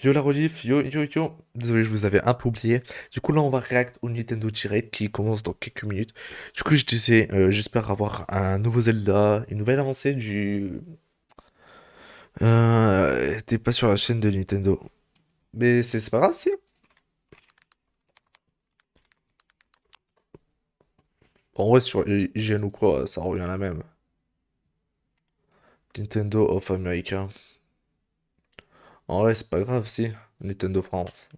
Yo la rediff, yo yo yo. Désolé, je vous avais un peu oublié. Du coup, là, on va react au Nintendo Direct qui commence dans quelques minutes. Du coup, je disais, j'espère avoir un nouveau Zelda, une nouvelle avancée du. T'es pas sur la chaîne de Nintendo. Mais c'est pas grave, si. En vrai, sur IGN ou quoi, ça revient à la même. Nintendo of America. En vrai, c'est pas grave, si. Nintendo France.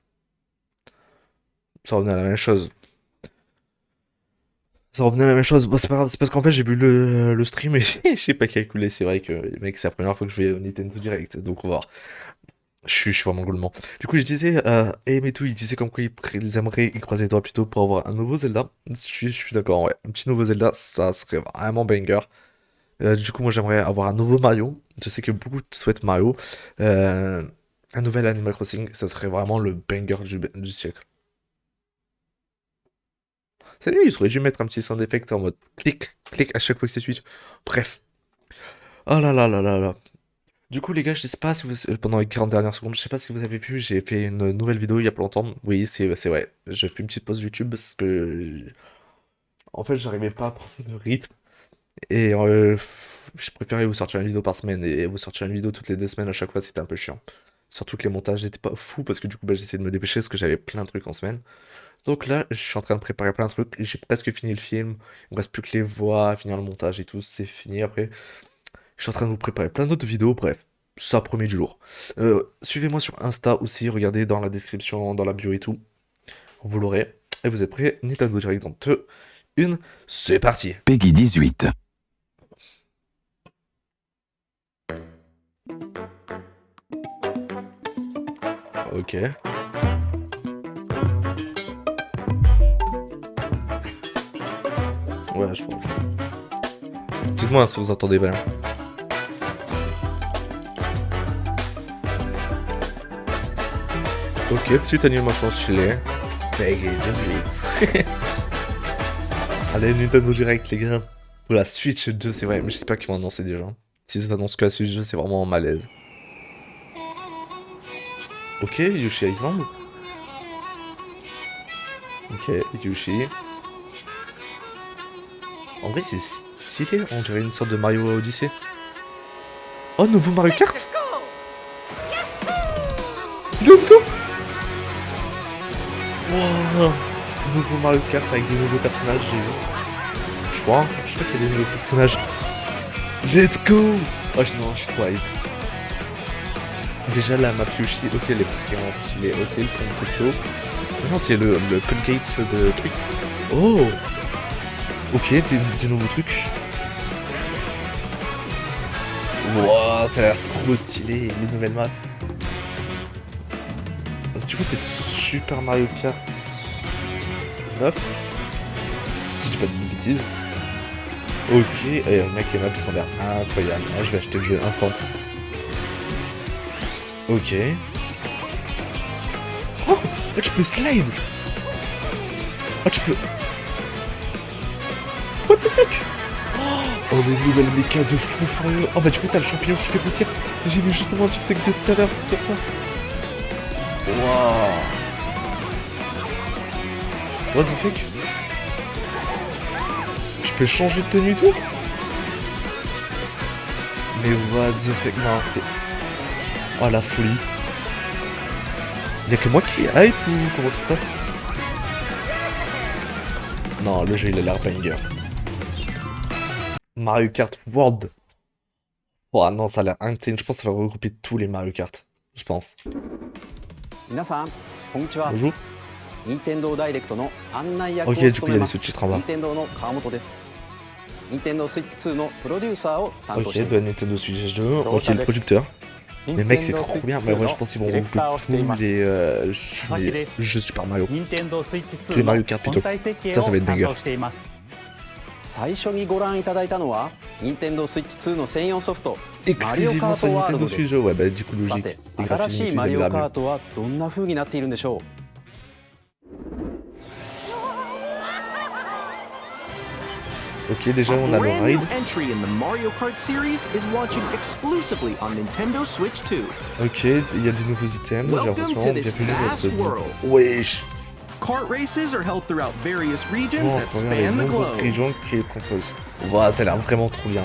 Ça revient à la même chose. Ça revenait à la même chose. Bon, c'est pas grave, c'est parce qu'en fait, j'ai vu le stream et je sais pas calculer. C'est vrai que, mec, c'est la première fois que je vais au Nintendo Direct. Donc, on va voir. Je suis vraiment gourmand. Du coup, je disais, Aim et tout, il disait comme quoi ils aimeraient y croiser les doigts plutôt pour avoir un nouveau Zelda. Je suis d'accord, ouais. Un petit nouveau Zelda, ça serait vraiment banger. Du coup, moi, j'aimerais avoir un nouveau Mario. Je sais que beaucoup souhaitent Mario. Euh, un nouvel Animal Crossing, ça serait vraiment le banger du siècle. Salut, il serait dû mettre un petit sound effect en mode clic, clic à chaque fois que c'est Switch. Bref. Oh là là là là là. Du coup, les gars, je sais pas si vous, pendant les 40 dernières secondes, je sais pas si vous avez vu, j'ai fait une nouvelle vidéo il y a pas longtemps. Oui, c'est vrai. J'ai fait une petite pause YouTube parce que, en fait, j'arrivais pas à prendre le rythme. Et je préférais vous sortir une vidéo par semaine et vous sortir une vidéo toutes les 2 semaines à chaque fois, c'était un peu chiant. Surtout que les montages n'étaient pas fous parce que du coup, bah, j'essayais de me dépêcher parce que j'avais plein de trucs en semaine. Donc là, je suis en train de préparer plein de trucs. J'ai presque fini le film. Il me reste plus que les voix, à finir le montage et tout. C'est fini après. Je suis en train de vous préparer plein d'autres vidéos, bref, ça promet du lourd. Suivez-moi sur Insta aussi, regardez dans la description, dans la bio et tout, vous l'aurez. Et vous êtes prêts? Nintendo Direct dans 2, 1, c'est parti. Peggy 18. Ok. Ouais, je crois. Dites-moi si vous entendez bien. Ok, petite animation stylée. Peggy 18. Allez, Nintendo Direct, les gars. Pour la Switch 2, c'est vrai, mais j'espère qu'ils vont annoncer déjà. Si ça annonce que la Switch 2, c'est vraiment un malaise. Ok, Yoshi Island. Ok, Yoshi. En vrai, c'est stylé, on dirait une sorte de Mario Odyssey. Oh, nouveau Mario Kart. Let's go. Wow. Nouveau Mario Kart avec des nouveaux personnages, j'ai vu. Je crois qu'il y a des nouveaux personnages. Let's go. Oh, non, je suis trop hype. Déjà, la map Yoshi, ok, elle est vraiment stylée. Ok, le pont de Tokyo. Non, c'est le Colgate de truc. Oh. Ok, des nouveaux trucs. Wow, ça a l'air trop stylé, les nouvelles maps. Du coup, c'est Super Mario Kart 9, si je dis pas de bêtises. Ok, et mec, les maps ils ont l'air incroyables. Ah, je vais acheter le jeu instant. Ok. Oh, là, tu peux slide. Oh, tu peux. What the fuck? Oh, les nouvelles mécas de fou furieux. Oh, bah, du coup, t'as le champignon qui fait grossir. J'ai vu justement un TikTok de tout à l'heure sur ça. Waouh. What the fuck? Je peux changer de tenue et tout? Mais what the fuck? Non, c'est... Oh, la folie. Y'a que moi qui est hype ou comment ça se passe? Non, le jeu il a l'air banger. Mario Kart World. Oh non, ça a l'air insane. Je pense que ça va regrouper tous les Mario Kart. Je pense. 皆さん、こんにちは。 Bonjour. 任天堂ダイレクトの案内役を Ok, du coup, 務 il y め a ま des す。 sous-titres en bas. 任天堂の川本です。任天堂スイッチ2のプロデューサーを担当し Ok, て de い la ます。 Nintendo Switch 2. Ok, le producteur. Mais mec, c'est trop bien. Mais ouais, je pense qu'ils vont regrouper tous les jeux Super Mario. 任天堂スイッチ Tous les 2 Mario の Kart 本 plutôt. 体設計 Ça を va être 担 banger. 当しています。最初にご覧いただいたのは任天堂スイッチ2の専用ソフトマリオカ Exclusivement ー sur トワール Nintendo ド Switch です。 2. Ouais, bah du coup, さ logique. て Les 新 graphismes しい ils マ avaient リオ l'air カ mieux. ートはどんな風になっているんでしょう。Ok, déjà A on a le brand ride. new entry in the Mario Kart series is launching exclusively on Nintendo Switch 2. Ok, il y a des nouveaux items. J'ai Welcome l'impression to this bienvenue dans ce vast world. Wesh. Kart races are held throughout various regions Oh, that regarde les span the nombreuses globe. régions qui le composent. Ouah, ça a l'air vraiment trop bien.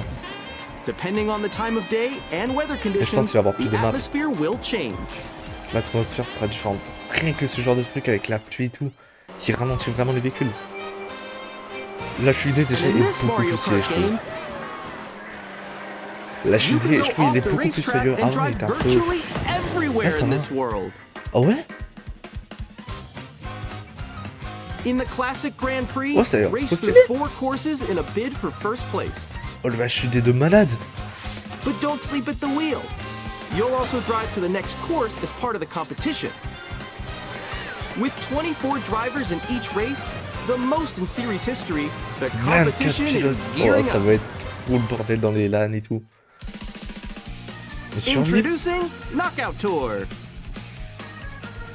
Depending on the time of day and weather pense conditions, qu'il va y avoir plus the de maps. atmosphere will change. L'atmosphère sera différente. Rien que ce genre de truc avec la pluie et tout, qui ralentit vraiment les véhicules. La chute déjà And est in this beaucoup Mario plus stylée, Kart je trouve. game, La you chute, can je go trouve, il est off the beaucoup plus racetrack sérieux. and Avant, il drive était un peu... virtually everywhere ça in va. this world. Ah ouais? In the classic Grand Prix, Oh, ça a l'air race trop through stylé. 4 courses in a bid for first place. Oh, la chute des deux malades. But don't sleep at the wheel. You'll also drive to the next course as part of the competition. With 24 drivers in each race, the most in series history, the 24 competition is pilotes. Oh, gearing ça up. va être trop le bordel dans les LAN et tout. Mais survie. Introducing Knockout Tour.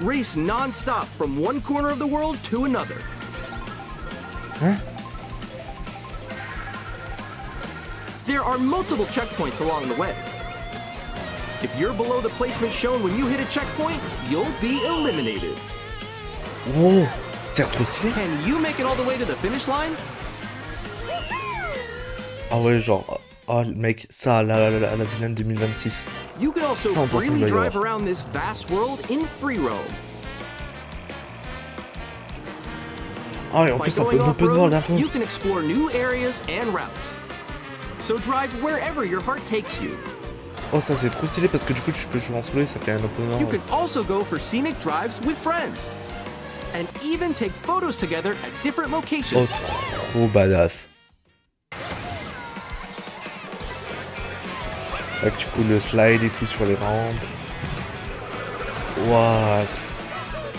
Race non-stop from one corner of the world to another. Hein? There are multiple checkpoints along the way. If you're below the placement shown when you hit a checkpoint, you'll be eliminated. Oh, c'est trop stylé. Can you make it all the way to the finish line? Ah ouais, genre... Oh mec, ça, la Zealand 2026. You can also 100% freely va y drive avoir. around this vast world in free roam. Ah et en By plus, un going peu open world à off-road, fond. you can explore new areas and routes. So drive wherever your heart takes you. Oh, ça c'est trop stylé parce que du coup, tu peux jouer en solo et ça fait un open You world. can also go for scenic drives with friends. And even take photos together at different Oh, locations. trop badass. Avec du coup le slide et tout sur les rampes. What?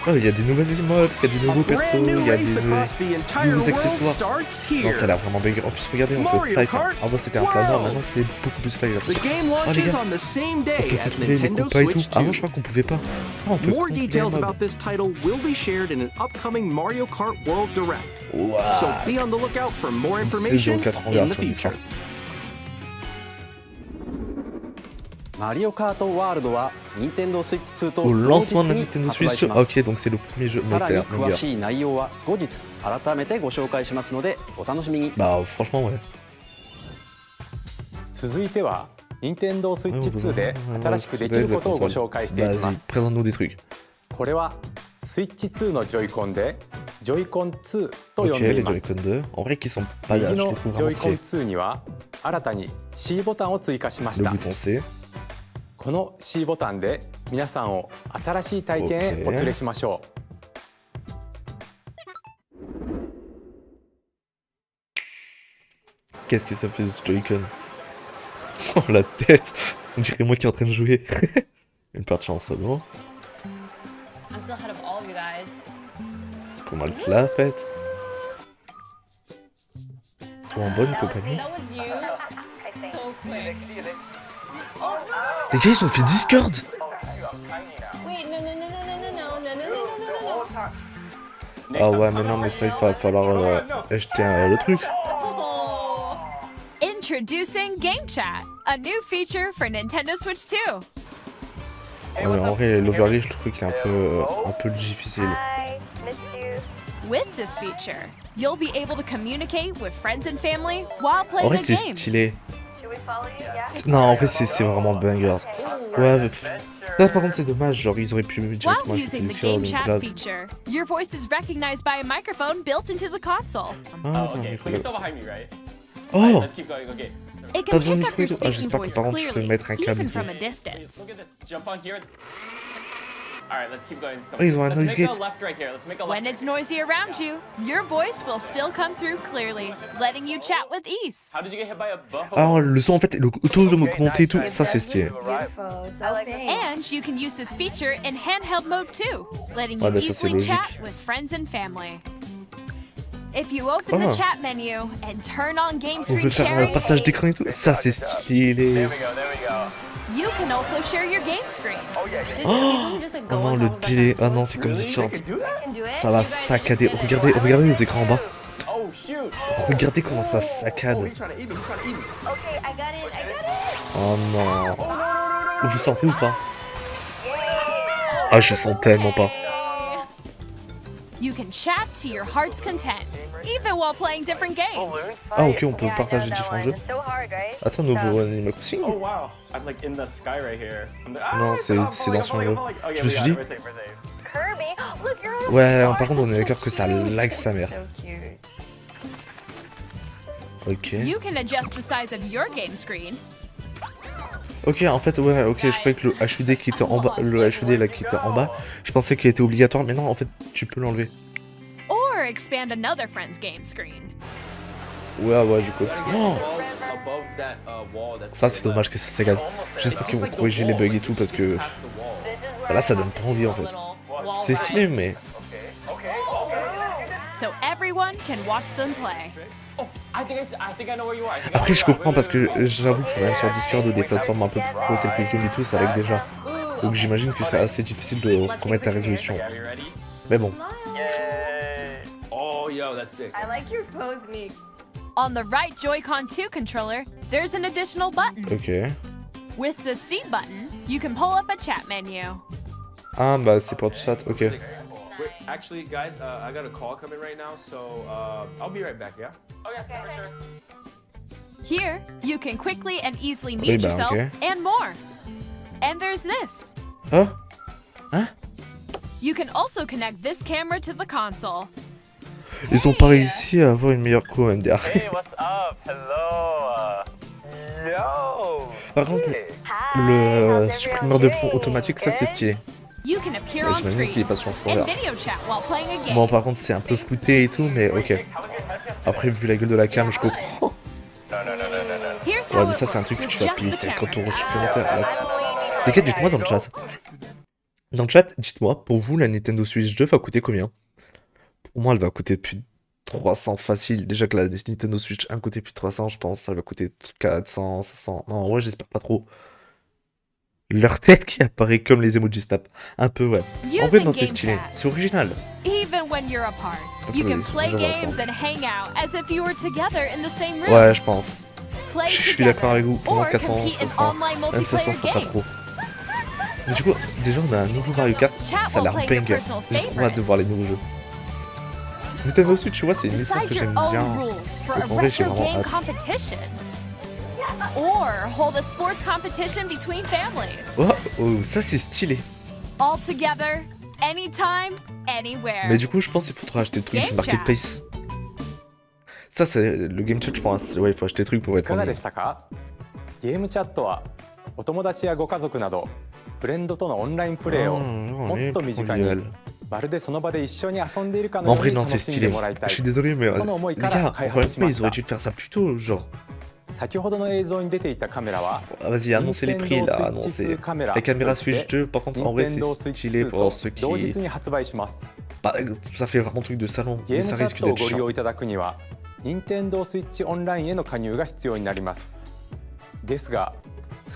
Oh, il y a des nouvelles emotes, il y a des A nouveaux persos, brand new il y a race across the des entire nouveaux world accessoires. starts Non, here. ça a l'air vraiment banger. En plus, regardez, on peut Mario fly. Kart Avant, c'était un planeur, World. maintenant, c'est beaucoup plus fly. The game Oh, les launches gars, on the same on peut day as contrôler les Nintendo compas et tout. Switch 2. Avant, je crois qu'on pouvait pas. Ah, on peut More contrôler details un mob. about this title will be shared in an upcoming Mario Kart World Direct. What? So be on the lookout for more Une information saison 4 en in the version future. d'histoire. マリオカートワールドは Nintendo Switch 2と Au 同日 lancement de la に Nintendo 発売 Switch 2. しま Ah, す。 ok, donc c'est le premier jeu. さ Mais ら ça に a l'air 詳 banger.しい内容は後日改めてご紹介しますのでお楽しみに。 Bah, franchement, ouais. 続いては Nintendo Switch 2で Ouais, 新しくできることをご紹介していきま Vas-y, す。 présente-nous des trucs. これは Switch 2のジョイコンでジョイコン2と呼 Ok, んでい les ます。 Joy-Con 2. En vrai, qu'ils sont pas 右 là, je の les trouve ジョ vraiment イコン stylés. 2には新たに C ボタンを追加しまし Le た。 bouton C. この C ボタンで皆さんを新しい体験へ OK お連れしましょう。Qu'est-ce que ça fait ce Joy-Con? Oh, la tête! On dirait moi qui est en train de jouer. Une partie en solo. I'm still ahead of all of you guys. Comment elle se la pète? Ou en bonne compagnie. That was you. So quick. Les gars, ils ont fait Discord! Wait, no, no, no, no, no, no, no, no, no, no, no, no. Ah ouais, mais non, mais ça, il va falloir acheter le truc. Oh. Introducing Game Chat, a new feature for Nintendo Switch 2. Ouais, mais en vrai, l'overlay, je trouve qu'il est un peu difficile. With this feature, you'll be able to communicate with friends and family while En playing vrai, a c'est game. stylé. Non, en vrai, c'est vraiment banger. Ouais, mais ça, par contre, c'est dommage. Genre, ils auraient pu directement While acheter using the Discord. Game Donc Chat là... feature, your voice is recognized by a microphone built into the console. Ah, Oh, non, okay. mais But you're still voilà. behind me, right? Oh! Let's keep going. Okay. It T'as can besoin de pick up your micro et tout? Ah, speaking j'espère que voice par contre, tu peux clearly, mettre un câble even et tout. from a Look distance. at this. Jump on here. All right, let's keep going. Oh, ils ont un let's noise make gate. a left right here. Let's make a left. When right it's here. noisy around you, your voice will still come through clearly, letting you chat with ease. How did you get hit by a bow? Ah, le son, en fait, le auto de monter et tout, ça, c'est stylé. Beautiful. It's okay. And you can use this feature in handheld mode too, letting Ouais, you bah ça, c'est easily chat logique. with friends and family. If you open Ah. the chat menu and turn on game On screen peut faire un sharing, partage d'écran et tout. Ça, c'est stylé. There we go. There we go. you can also share your game screen. Did you see someone just like go Oh non, on le top of that delay. console? Ah non, c'est comme Really? Discord. They can do that? You can do it. Ça va You guys saccader. just did it. Regardez les écrans en bas. Oh shoot. Regardez comment ça saccade. Okay, I got it. Oh non. Vous sentez ou pas? Ah, je sens tellement pas. You can chat to your heart's content, even while playing different games. Ah ok, on peut partager différents jeux. Attends, nouveau Animal Crossing? Oh wow, I'm like in the sky right here. Non, c'est dans son jeu. Je me suis dit... Kirby, look, you're on Ouais, par contre, on est d'accord que ça lag sa mère. so cute. Ok. You can adjust the size of your game screen. Ok, en fait, ouais, ok, je croyais que le HUD qui était en bas, le HUD là qui était en bas, je pensais qu'il était obligatoire, mais non, en fait, tu peux l'enlever. Or expand another friend's game screen. Ouais, du coup. Oh, Above that wall that's ça, c'est dommage que ça saccade. J'espère qu'ils vont corriger les bugs et tout, parce que bah, là, ça donne pas envie, en fait. C'est stylé, mais... So everyone can watch them play. Oh, I think I know where you are. Après, je comprends, parce que j'avoue que même sur Discord ou des plateformes un peu plus pro, telles que Zoom et tout, ça lag déjà. Donc j'imagine que c'est assez difficile de remettre la résolution. Okay, are you ready? Mais bon. Oh, yo, that's sick. I like your pose, Meeks. On the right Joy-Con 2 controller, there's an additional button. Ok. With the C button, you can pull up a chat menu. Ah, bah c'est pour le chat, ok. Wait, actually, guys, I got a call coming right now, so I'll be right back, yeah? Okay, for sure. Here, you can quickly and easily Oui, mute bah, yourself ok. and more. And there's this. Oh. Hein? You can also connect this camera to the console. Ils ont pas réussi à avoir une meilleure co MDR. Hey, what's up? Hello. Yo. Par contre, le supprimeur de fond automatique, ça c'est stylé. You can appear Ouais, on j'imagine qu'il est screen pas sur fond and vert. video chat while playing a game. Bon, par contre, c'est un peu flouté et tout, mais ok. Après, vu la gueule de la cam, je comprends. Here's Ouais, how mais it ça, c'est un works truc que with tu vas just payer the 50 camera. € supplémentaires. Les gars, dites-moi dans le chat. Dans le chat, dites-moi, pour vous, la Nintendo Switch 2 va coûter combien? Pour moi, elle va coûter plus de 300 facile. Déjà que la Nintendo Switch 1 coûtait plus de 300, je pense. Ça va coûter 400, 500. Non, en vrai, j'espère pas trop. Leur tête qui apparaît comme les emojis snap. Un peu, ouais. En vrai, non, c'est stylé. C'est original. Even when you're apart, Ok, you can oui, play je vois ça. games and hang out as if you were together in the same room. Ouais, je pense. Play je suis together d'accord avec vous. Pour moi, or 400, compete in 500, online même 500, multiplayer c'est pas trop. games. Mais du coup, déjà, on a un nouveau Mario Kart. Chat Ça a while l'air playing your banger. personal J'ai trop hâte de voir les nouveaux jeux. Nintendo Switch, tu vois, c'est une licence Decide que your j'aime own bien. rules for a Donc en vrai, j'ai retro vraiment game hâte. competition. Or hold a sports competition between families. Oh, ça c'est stylé. All together, anytime, anywhere. Mais du coup, je pense qu'il faudra acheter le truc Game du Marketplace. Ça, c'est le Game Chat, je pense. Ouais, il faut acheter le truc pour い être か en がで ligne. したか？ゲームチャットはお友達やご家族などフレンドとのオンラインプレーをもっと身近にまるでその場で一緒に遊んでいるか Mais の en よう vrai, に non, 楽 c'est しんで stylé. もらいたい Je suis désolé, mais les gars, honnêtement, ils auraient dû faire ça plus tôt, genre. 先ほどの映像に出ていたカメラは Ah, vas-y, annoncez les prix là, annoncez. La caméra Switch 2, par contre, en vrai, c'est Nintendo Switch stylé 2 pour と ceux qui. 同日に発売します Bah, ça fait vraiment truc de salon, ゲ mais ーム ça チャッ risque トを d'être ご利 chiant. 用いただくには Nintendo Switch オンラインへの加入が必要になりますですが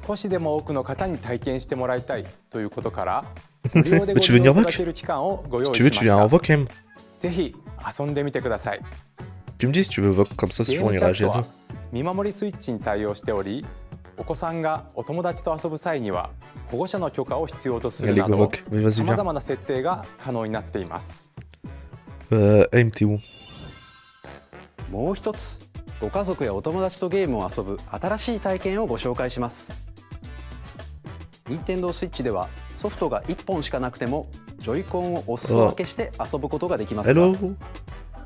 少しでも多くの方に体験してもらいたいということから無料でご Tu 利 veux 用 une いただ invoque? ける期間をご用 Si 意 tu veux, し tu ま viens し en た voc, même. ぜひ遊んでみてください Tu me dis si tu veux voc, comme ça, ゲ si ー on ムチ ira ャ à ット G2. は見守りスイッチに対応しておりお子さんがお友達と遊ぶ際には保護者の許可を必要とする Allez, な go ど voc. Mais vas-y, さま viens. ざまな設定が可能になっています Aim, t'es où? もう一つご家族やお友達とゲームを遊ぶ新しい体験をご紹介します。Nintendo Switch ではソフトが1本しかなくてもジョイコンをお裾分けして遊ぶことができますが Hello?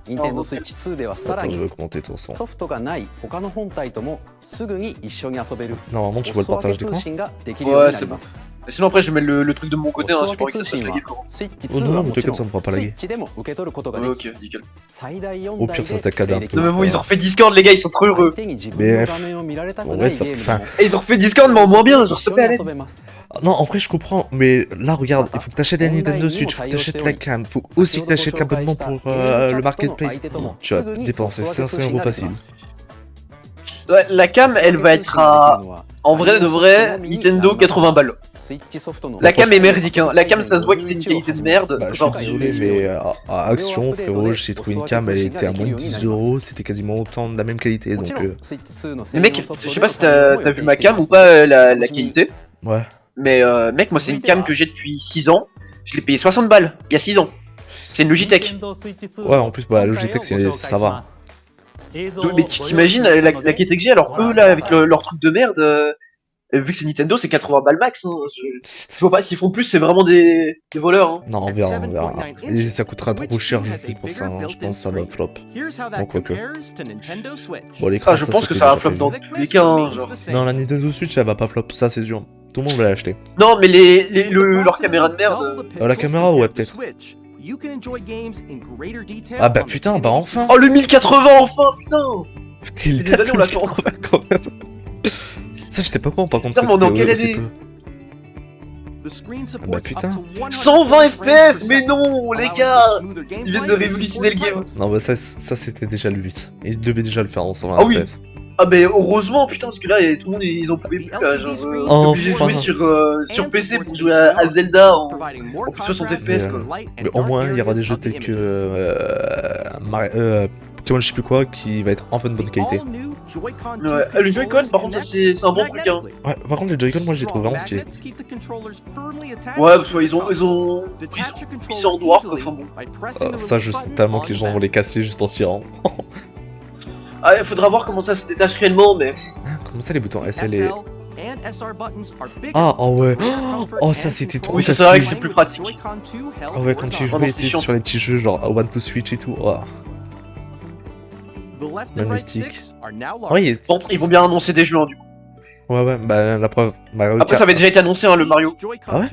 Nintendo Switch 2ではさら Attends, je に vais commenter ton son. ソフトがない他の本体ともすぐに一緒に遊べる Normalement, お tu vois le 裾分 partage け d'écran? 通信ができるようになります。 Sinon après je vais mettre le truc de mon お côté, hein, 裾 j'ai pas 分 envie け que 通 ça se 信 fasse は laguer frérot. Switch Oh 2 non, は mais もち t'inquiète, ろん ça me fera pas laguer. Switch でも受け取ることがで Ok, き nickel. 最大4 Au 台 pire, で ça se taquade プレイ un でき peu. Non ま mais す bon ils ont refait Discord les gars, ils sont trop heureux. 相手に自分の画面を見られたくないゲームでも Et ils ont refait Discord mais en moins bien, genre s'il te plaît allez. 一緒に遊べます Non, en vrai, je comprends, mais là, regarde, il faut que t'achètes la Nintendo Switch, faut que t'achètes la cam, faut aussi que t'achètes l'abonnement pour le Marketplace. Tu vas dépenser 500 € facile. Ouais, la cam elle va être à... En vrai de vrai, Nintendo 80 balles. La cam est merdique, hein. La cam, ça se voit que c'est une qualité de merde. Bah, je Genre, suis désolé, mais à Action, frérot, j'ai trouvé une cam, elle était à moins de 10 euros, c'était quasiment autant de la même qualité, donc mais mec, je sais pas si t'as vu ma cam ou pas, la qualité. ouais. Mais mec, moi, c'est une cam que j'ai depuis 6 ans. Je l'ai payé 60 balles, il y a 6 ans. C'est une Logitech. Ouais, en plus, bah, Logitech, ça va. Mais tu t'imagines la qualité que j'ai, alors eux, là, avec leur truc de merde, vu que c'est Nintendo, c'est 80 balles max. Hein. Je vois pas, s'ils font plus, c'est vraiment des voleurs. Hein. Non, on verra, on verra. Et ça coûtera trop cher, je sais pour ça, hein. Je pense que ça va flop. Donc, quoique. Bon, l'écran, Je pense que ça va flop dans tous les cas. Hein, genre. Non, la Nintendo Switch, elle va pas flop, ça c'est sûr. Tout le monde va l'acheter. Non, mais leur caméra de merde. La caméra, ouais, peut-être. Ah bah putain, bah enfin. Oh, le 1080, enfin, putain. T'es des années, on l'a fait quand même. Ça, j'étais pas con, par contre. Putain, mais on est en quelle année? Bah putain. 120 FPS, mais non, les gars. Ils viennent de révolutionner le game. Non, bah ça c'était déjà le but. Ils devaient déjà le faire en 120 Ah oui. FPS. Ah bah heureusement, putain, parce que là, tout le monde, ils en pouvaient plus, là, genre, Enfin. obligé de jouer sur PC pour jouer à Zelda en plus 60 FPS, quoi. Mais au moins, il y aura des jeux tels que Pokémon je sais plus quoi qui va être en bonne qualité. Ouais, le Joy-Con, par contre, ça c'est un bon truc, hein. Ouais, par contre, les Joy-Con, moi, je les trouve vraiment stylés. Ouais, parce qu'ils ont ils sont en noir, quoi, enfin bon. Ça, juste tellement que les gens vont les casser juste en tirant. Ah, il faudra voir comment ça se détache réellement, mais... Comment ça, les boutons SL et... Ah, oh ouais. Oh, ça, c'était trop Oui, c'est vrai que c'est plus pratique. Ah ouais, quand tu jouais sur les petits jeux genre One to Switch et tout. Oh. Même les sticks. Ouais, Bon, ils vont bien annoncer des jeux, hein, du coup. ouais, bah la preuve. Mario Après, Kart. ça avait déjà été annoncé, hein, le Mario. Ah ouais.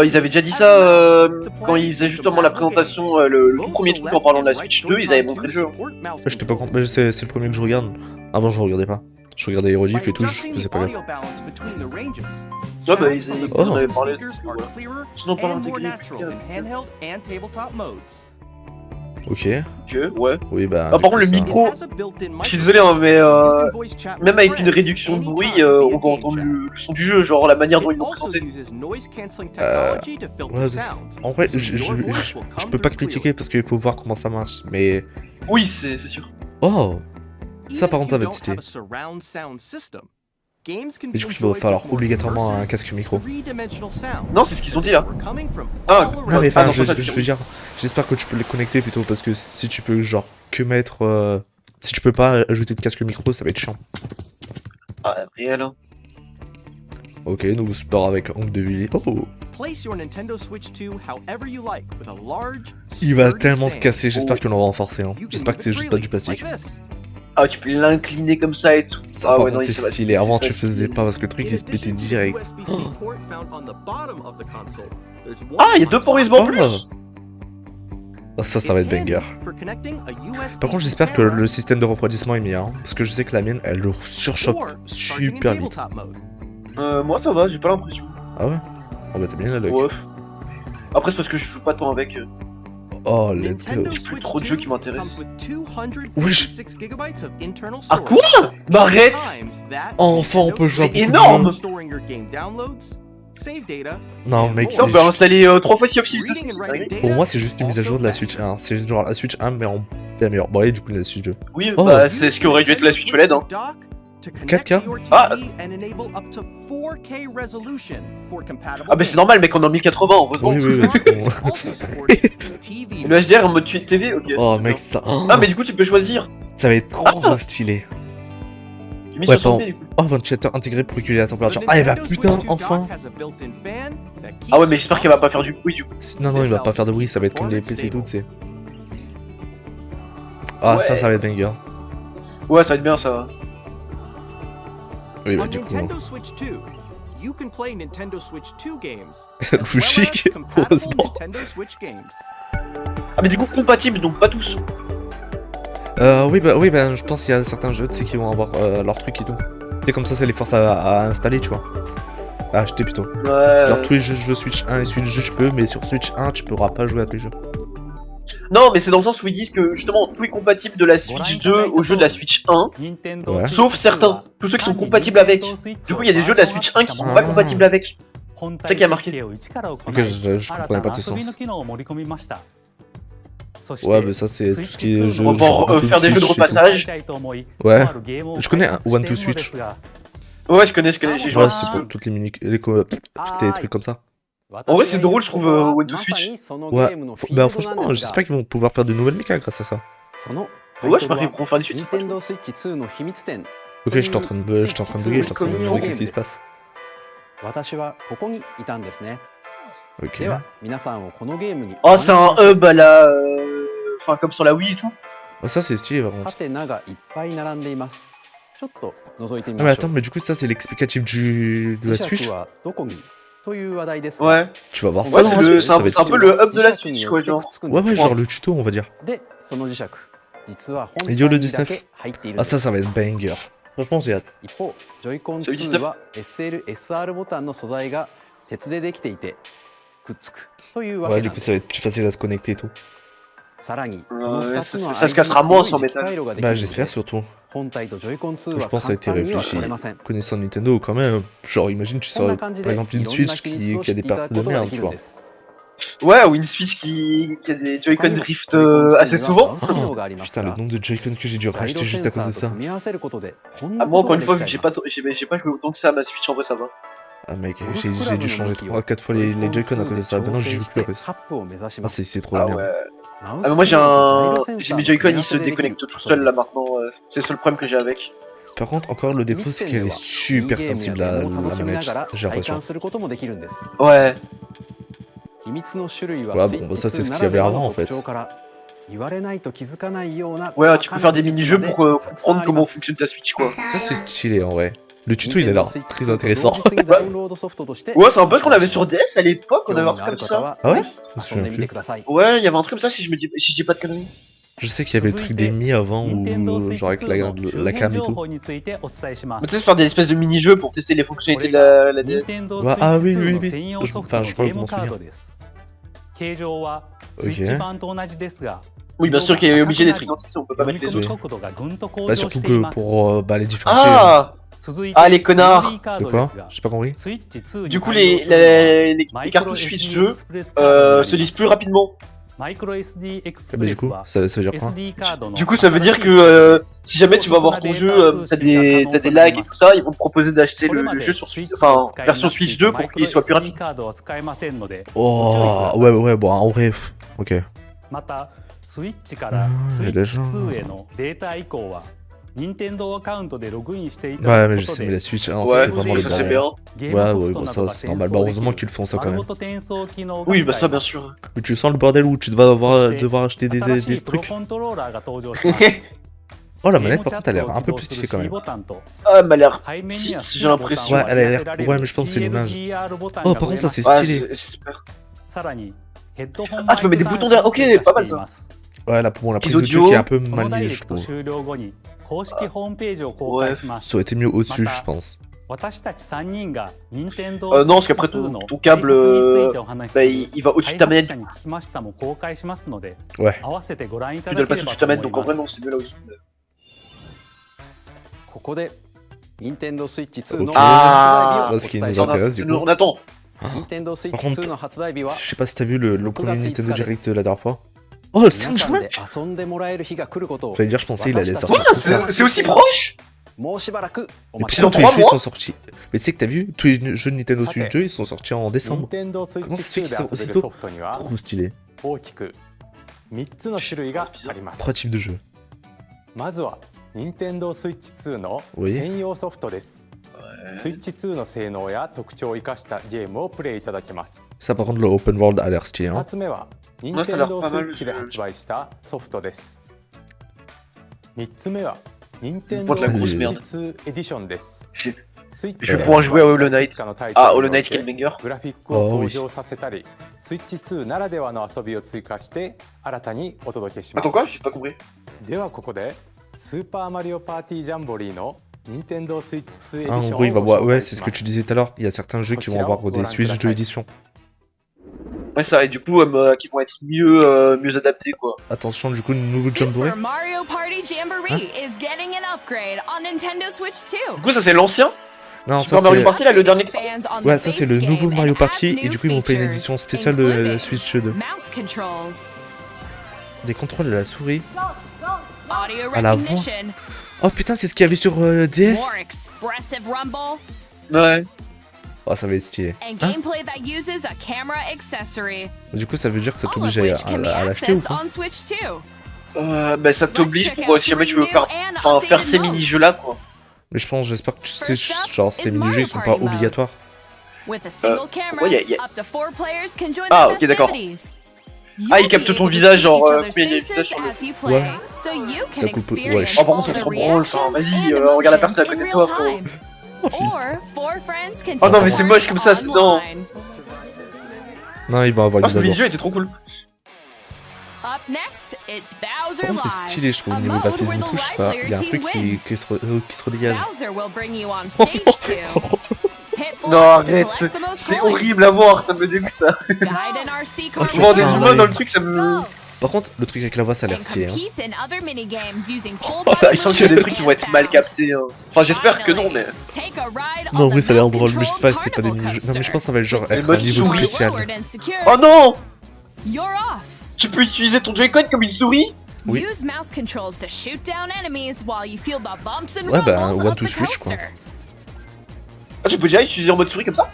Ils avaient déjà dit ça quand ils faisaient justement la présentation, le tout premier truc en parlant de la Switch 2, ils avaient montré le jeu. Je t'ai pas compris, mais c'est le premier que je regarde. Avant, je regardais pas. Je regardais Aerodif et tout, je faisais pas gaffe. Ouais, bah, ils en avaient parlé. Voilà. Sinon, pas intégré. Ok. Ouais. Oui, bah. Ah, par contre, le micro, je suis désolé, hein, mais même avec une réduction de bruit, on va entendre le son du jeu, genre la manière dont ils l'ont présenté. Ouais, en vrai, je peux pas critiquer parce qu'il faut voir comment ça marche, mais. Oui, c'est sûr. Oh! Ça, par contre, ça va être stylé. Et du coup, il va falloir obligatoirement un casque micro. Non, c'est ce qu'ils ont dit là. Ah, Non, mais enfin, non, je ça, veux dire, j'espère que tu peux les connecter plutôt parce que si tu peux, genre, que mettre. Si tu peux pas ajouter de casque micro, ça va être chiant. Ah, réel, hein. Ok, nouveau sport avec angle de vue. Oh! Il va tellement se casser, j'espère qu'ils l'ont renforcé. Hein. J'espère que c'est juste pas du plastique. Ah, tu peux l'incliner comme ça et tout. Ça, par contre, c'est stylé. Avant, tu faisais pas parce que le truc il se pétait direct. Ah, il y a 2 ports USB en plus. Ah, ça va être banger. Par contre, j'espère que le système de refroidissement est meilleur. Hein, parce que je sais que la mienne, elle le surchoque super vite. Moi, ça va, j'ai pas l'impression. Ah ouais? Oh bah t'as bien la luck. Ouais. Après, c'est parce que je joue pas tant avec. Oh, let's go. J'ai plus trop de jeux qui m'intéressent. Wesh. Ah quoi? Bah arrête. Enfin, on peut jouer. C'est énorme. Non, mec. On peut installer 3 fois Sea of Thieves dessus. Pour moi, c'est juste une mise à jour de la Switch 1. C'est genre la Switch 1, mais en bien meilleur. Bon, allez, du coup, la Switch 2. Oui, Oh. bah c'est ce qui aurait dû être la Switch OLED. Hein. 4K? Ah, bah c'est normal, mec, on est en 1080, heureusement. Oui. Et le HDR en mode TV, ok. Oh, mec, ça. Ah, mais du coup, tu peux choisir. Ça va être trop stylé. J'ai mis Ouais, 60p pardon. du coup. Oh, ventilateur intégré pour réguler la température. Ah, et bah putain, enfin. Ah, ouais, mais j'espère qu'elle va pas faire du bruit du coup. Non, il va pas faire de bruit, ça va être comme les PC et tout, tu sais. Ah, Ouais. ça va être banger. Ouais, ça va être bien ça. Oui, bah du coup. Vous chic, heureusement. Ah, mais du coup, compatible, donc pas tous. Oui, bah, je pense qu'il y a certains jeux, tu sais, qui vont avoir leur truc et tout. C'est comme ça les force à installer, tu vois. À acheter plutôt. Ouais. Genre tous les jeux Switch 1 et Switch 2, tu peux, mais sur Switch 1, tu pourras pas jouer à tous les jeux. Non, mais c'est dans le sens où ils disent que justement tout est compatible de la Switch 2 au jeu de la Switch 1, Ouais. sauf certains, tous ceux qui sont compatibles avec. Du coup, il y a des jeux de la Switch 1 qui sont pas compatibles avec. C'est ça qui a marqué. Ok, je comprenais pas de ce sens. Ouais, mais ça, c'est tout ce qui est jeu. On va pouvoir faire des jeux de repassage. Ouais. Je connais un One to Switch. Ouais, je connais, j'ai joué. Ouais, c'est pour toutes les mini. Toutes les trucs comme ça. En vrai, c'est drôle, je trouve, One to Switch. Ouais. Bah, franchement, j'espère qu'ils vont pouvoir faire de nouvelles mécas grâce à ça. Ouais, je m'arrive pour faire des suites. Ok, j'étais en train de bugger, j'étais en train de me demander qu'est-ce qui se passe. 私はここにいたんですね。 Ok. では皆さんをこのゲームに Oh, c'est un hub à la. Enfin, comme sur la Wii et tout. Oh, ça, c'est stylé, par contre. ハテナがいっぱい並んでいます。ちょっと覗いてみ Ah, mais ましょ attends, う。 mais du coup, ça, c'est l'explicatif de la 磁石 Switch. はどこにという話題ですが Ouais. Tu vas voir ça Ouais, dans c'est la le- Switch, c'est ça un, va être c'est un peu stylé. le hub de la 磁石に Switch, よ quoi, ってく genre. っつくん Ouais, です ouais, genre le tuto, on va dire. で、その磁石、実は本 Et yo, 体 le にだ 19. け入っているん Ah, です。 ça va être banger. Franchement, j'ai hâte. 一方、ジョイコンそれ2は SL、SR ボタンの素材が鉄でできていてくっつくというわ Ouais, け du なん coup, で ça va す。 être plus facile à se connecter et tout. さらに、この Ouais, 2つの ça se cassera moins sans métal. 回路ができる Bah, ので j'espère surtout. 本体とジョイコン2 Je は pense que ça a 簡 été 単には réfléchi. 取れません。 Connaissant Nintendo, quand même. Genre, imagine, tu こん sors な感じ par で exemple い une ろんな Switch 秘密を qui 知 a って des いただ parties く de ことが merde, でき tu るん vois. です。 Ouais, ou une Switch qui a des Joy-Con drift ジョイコン2 assez には souvent. バウンス機能がありますか Putain, le ら nombre de Joy-Con que j'ai dû ガイ racheter ロセ juste à ンサ cause de ーと ça. 組み合わせることでこん Ah, な moi, こと encore が une でき fois, ちゃ vu い que ます。j'ai pas joué autant que ça à ma Switch, en vrai, ça va. Ah, mec, ゴル j'ai フクラブ dû の changer 向きを 3-4 fois les Joy-Con à cause de ça. 調 Maintenant, 整 j'y joue し plus て à cause. カップを目指し Ah, ます。 c'est trop la Ah merde. ouais. マウ Ah, ス mais moi, 機能とジャイロセンサ j'ai ー mes の組 Joy-Con, み合 ils わ se せでできる déconnectent tout こと seuls で là す。 maintenant. C'est le seul problème que j'ai avec. Par contre, encore le défaut, c'est qu'elle est super sensible à la を楽しみな manette. がら J'ai 体 l'impression. 感することもできるんです。 Ouais. 秘密の種類 Ouais, は bon, スイッ bah チ ça, c'est 2 ce な qu'il y らで avait は avant, の en fait. 特徴から言われないと気づかないような Ouais, tu peux faire des 細かな技 mini-jeux 術 pour までたくさん comprendre あり comment ます fonctionne ta Switch, quoi. Ça, c'est stylé en vrai. Le tuto, il a l'air très intéressant. 同日にダウンロードソフトとして Ouais, c'est un peu ce qu'on avait sur DS à l'époque, on 興 avait un 味 truc のある comme 方 ça. は Ah ouais ぜ Je me ひ遊ん souviens でみて plus. ください。 Ouais, il y avait un truc comme ça si je dis pas de conneries. Je sais qu'il y avait le truc des Mi avant, ou genre avec la cam et tout. Mais tu sais, faire des espèces de mini-jeux pour tester les fonctionnalités de la DS. Ouais, ah oui, oui, oui. Enfin, je crois que je m'en souviens. Oui, bien sûr qu'il est obligé d'être identique, on peut pas mettre les Oui. autres. Bah, surtout que pour bah, les différencier. Ah, les connards. De quoi J'ai pas compris. Du coup, les cartouches Switch 2 se lisent plus rapidement. Ah, bah, du coup, ça veut dire quoi Du coup, ça veut dire que si jamais tu vas voir ton jeu, t'as des lags et tout ça, ils vont te proposer d'acheter le jeu sur Switch, enfin, version Switch 2 pour qu'il soit plus rapide. Oh, ouais, bon, en vrai, ok. またスイッチからスイッチ2へのデータ移行は任天堂アカウントでログインしていた Ouais, だ mais く je こと sais, mais で la Switch, hein, Ouais, c'est vraiment le ça c'est bordel. bien. Ouais, ouais, bon, ça c'est normal. Bah, heureusement qu'ils font ça quand même. Oui, bah ça, bien sûr. Mais tu sens le bordel où tu vas devoir acheter des trucs. Oh, la manette, par contre, elle a l'air un peu plus stylée quand même. Ah, elle m'a l'air petite, j'ai l'impression. Ouais, elle a l'air. Ouais, mais je pense que c'est l'image. Oh, par contre, ça c'est Ouais, stylé. c'est super. Ah, tu peux mettre des boutons derrière. Ok, pas mal ça. Ouais, là, bon, la prise Audio. audio qui est un peu mal liée, je trouve. Ouais. Ça aurait été mieux au-dessus, je pense. Non, parce qu'après ton câble, bah, il va au-dessus de ta manette. Ouais. Tu dois le passer au-dessus de ta manette, donc en vrai, non, c'est mieux là aussi. ここで任天堂スイッチ2の Ah, 発売日をお伝え ce qui nous しま intéresse す。 du coup. on attend. 任天堂スイッチPar contre, 2の発売日は Je sais pas si t'as vu le premier Nintendo Direct la dernière fois. Oh, le 5 皆さん juin で遊んでもらえる日が来ることを J'allais dire, je pensais il allait sortir. Quoi, c'est aussi proche? もうしばらくお Mais 待ち pourtant, くだ tous さい。les jeux sont sortis. Mais tu sais que t'as vu, tous les jeux de Nintendo Switch 2 ils sont sortis en décembre. 任天堂スイッ Comment チ ça se fait 2 qu'ils で sortent 遊べ aussi る tôt ソフトには Trop stylé. 大きく3つの種類があります。 3 types de jeux. まずは任天堂スイッチ2の Oui. 専用ソフトです。スイッチ2の性能や特徴を生かしたゲームをプレイいただけます。 Ça, par contre, le open world a l'air stylé. 2 Hein. つ目は任 Ouais, ça a 天 l'air 堂 pas スイ mal, ッチで発売したソフトです。3つ目は任天 Pour 堂 de ス la イ grosse ッ merde. チ2エディションです。 Je スイッチ je vais pouvoir jouer à Hollow Knight. のタイトル Ah, に Hollow おい Knight, て quel banger. グラフィックを向上させたり、スイッチ2ならではの遊びを追加して新たにお届けします。 Attends quoi? J'ai pas compris. ではここでスーパーマリオパーティージャンボリーの任天堂スイッチ2エデ Ah, ィ en ション gros, il va をご voir. 紹 Ouais, 介 c'est し ce ま que す。 tu disais tout à l'heure. Il y a certains jeux qui vont avoir des Switch 2 éditions. Ouais, ça, et du coup, qui vont être mieux adaptés, quoi. Attention, du coup, nouveau Jamboree. Super Mario Party Jamboree is getting an upgrade on Nintendo Switch 2. Du coup, ça, c'est l'ancien Non, Super ça Mario c'est... Party, là, le dernier. Ouais, ça c'est le nouveau Mario Party, et du coup ils m'ont fait une édition spéciale de Switch 2. Mouse controls, Des contrôles de la souris. audio À la voix. recognition, Oh putain, c'est ce qu'il y avait sur DS. more expressive rumble, Ouais. Oh, ça va être stylé. and gameplay that uses a camera accessory. Du coup, ça veut dire que ça All of t'oblige which can be à l'acheter ou accessed quoi? on Switch 2. Bah, ça t'oblige pour si jamais tu veux faire ces mini-jeux-là, quoi. Mais je pense, j'espère que First up genre ces is mini-jeux Mario ils sont Party pas mode. obligatoires. With a single camera, ouais, y a- up to 4 players can join Ah, the ok, d'accord. festivities. Ah, il You'll capte be ton able to visage, see genre, each other's combien il y a de faces visages sur le- as you play, Ouais. so you Ça can coupe- experience wesh. Oh, par contre, all ça the se branle, enfin, reactions vas-y, and regarde la personne à emotions côté de in toi, real frérot. time. Or 4 friends can Oh take non, mais c'est part moche comme ça, c'est- non. online. Non, ils vont avoir Ah, les ce mises à mini-jeu jour. était trop cool. Up next, it's Bowser Par contre, c'est Live, stylé, je trouve, a au niveau de la mode physique where et the tout, je sais pas. Il y a un livelier truc team wins. qui se redégage. Bowser will bring you on stage too. Hit Non, bullets to arrête, collect the most c'est points. horrible à voir, ça me dégoûte, ça. Guide an RC car faut Voir with des ça, humains ouais. dans le truc, ça me... Par contre, le truc avec la voix, ça a l'air and stylé. Hein. compete in other minigames using full Oh, body je sens qu'il y a des trucs qui vont être movement mal and captés. Hein. Enfin, j'espère que non, Finally, mais... take a ride Non, en on vrai, the ça a l'air mouse drôle, mais je sais pas si c'est pas des controlled mini-jeux. Non, mais je carnival pense que ça va être genre Le être un mode niveau souris. spécial. Lowered and secure, Oh non! you're off. Tu peux utiliser ton Joy-Con comme une souris? Oui. Use mouse controls to shoot down enemies while you feel the bumps and Ouais, bah, rumbles one of to the switch, quoi. coaster. Ah, tu peux déjà utiliser en mode souris comme ça?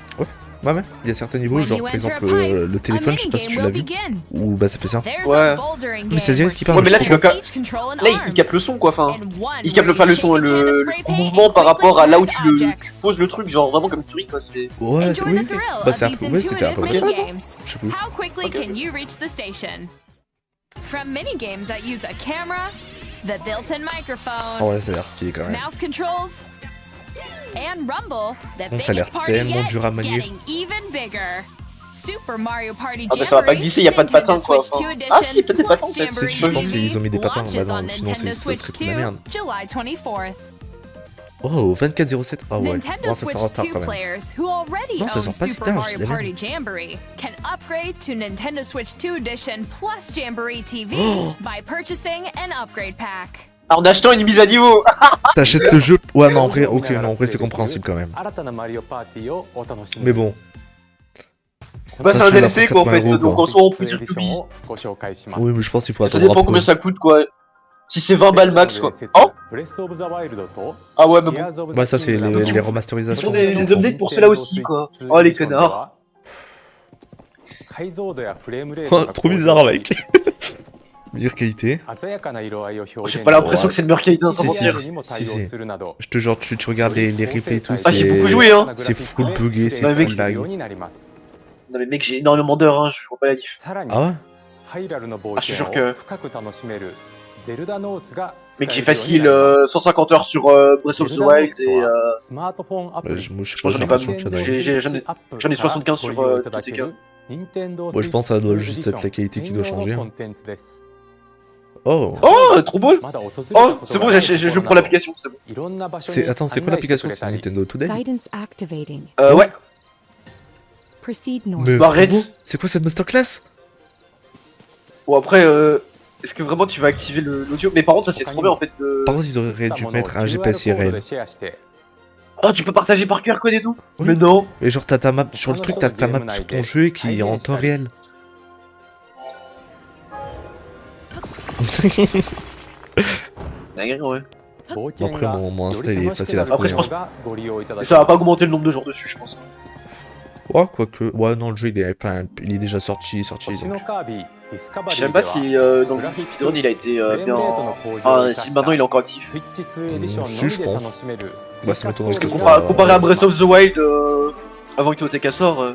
Ouais, il y a certains niveaux, When genre you par enter a exemple pipe, le téléphone, a je sais pas si tu minigame l'as will vu. begin. Ou bah ça fait ça. There's Ouais. a bouldering Mais c'est game Zéris qui where parle, two mais là, tu players dois- each control an Là, arm. il capte le son, quoi, enfin... And one Il capte where pas le you son, shake a can of le spray paint mouvement and par quickly rapport à là où turn tu objects. poses le truc, genre vraiment comme une souris, quoi, c'est... Ouais, Enjoy oui. the thrill Bah of c'est un these peu, ouais, c'était un intuitive peu comme ça. minigames. Je sais plus. How quickly Okay. can you reach the station? From minigames that use a camera, the built-in microphone, Ah ouais, ça a l'air stylé quand même. mouse controls, and rumble, the Bon, ça a l'air biggest party tellement yet dur à is manier. getting even bigger. Super Mario Party Ah bah ça va pas Jamboree, glisser, y a pas de Nintendo patins, quoi, Switch enfin. 2 Ah si, Edition peut-être des plus patins, peut-être. Jamboree C'est sûr, je pense TV qu'ils ont mis des patins, launches bah on non, sinon Nintendo ça Switch serait de la 2, merde. July 24th. Oh, 24,07. Ah ouais, Nintendo bon, ça Switch sort en retard 2 quand même. players who already Non, ça own sort pas si Super tard, Mario je l'ai Party Jamboree can upgrade to Nintendo Switch 2 Edition plus Jamboree TV by purchasing an upgrade pack. Ah, en achetant une mise à niveau. T'achètes le jeu. Ouais, non, en vrai, ok, non, en vrai, c'est compréhensible quand même. Mais bon. Bah Ça, c'est un tu l'as DLC, pour quoi, en fait, 80 €, donc quoi. en soi, on peut dire que oui. Oui, mais je pense qu'il faut Ça attendre un dépend peu. combien ça coûte, quoi. Si c'est 20 balles max, quoi. Oh! Ah ouais, mais bon. Bah, ça, c'est les Ils remasterisations. font des updates pour ceux-là aussi, quoi. Oh, les connards. Oh, trop bizarre, mec. Meilleure qualité. J'ai pas l'impression que c'est une meilleure qualité, sans Si, mentir. Si, si. Je te jure, tu regardes les replays et tout. Ah, j'ai beaucoup joué, hein. C'est full bugué, c'est Ouais, mec. full lag. Non mais mec, j'ai énormément d'heures, hein, je vois pas la diff. Ah ouais? Ah, je te jure que... Mec, j'ai facile 150 heures sur Breath of the Wild et Moi, je sais je pas, pense j'ai que j'en ai pas l'impression qu'il y en a. j'en ai 75 sur TTK. Moi, je pense que ça doit juste être la qualité qui doit changer. Hein. Oh! Oh, trop beau. Oh, c'est bon, je prends l'application, c'est bon. Attends, c'est quoi l'application? C'est Nintendo Today? Guidance activating. Ouais. Proceed north. Mais Bah, arrête. vraiment, c'est quoi cette masterclass? Bon après, est-ce que vraiment tu vas activer l'audio? Mais par contre, ça c'est trop bien en fait de... Par contre, ils auraient dû mettre un GPS IRL. Oh, tu peux partager par QR code et tout? Oui. Mais non. Et genre, t'as ta map sur le truc, t'as ta map sur ton jeu qui est en temps réel. Dingue, ouais. Après, mon Insta il est facile à Après, trouver. je pense Hein. que ça va pas augmenter le nombre de jours dessus, je pense. Ouais, quoique. Ouais, non, le jeu il est, enfin, il est déjà sorti. Donc. Je sais même pas si dans le speedrun il a été bien... Enfin, si maintenant il est encore actif. Si, je pense. Bah, ça m'étonnerait que Comparé à Breath of the Wild, avant que TOTK sort,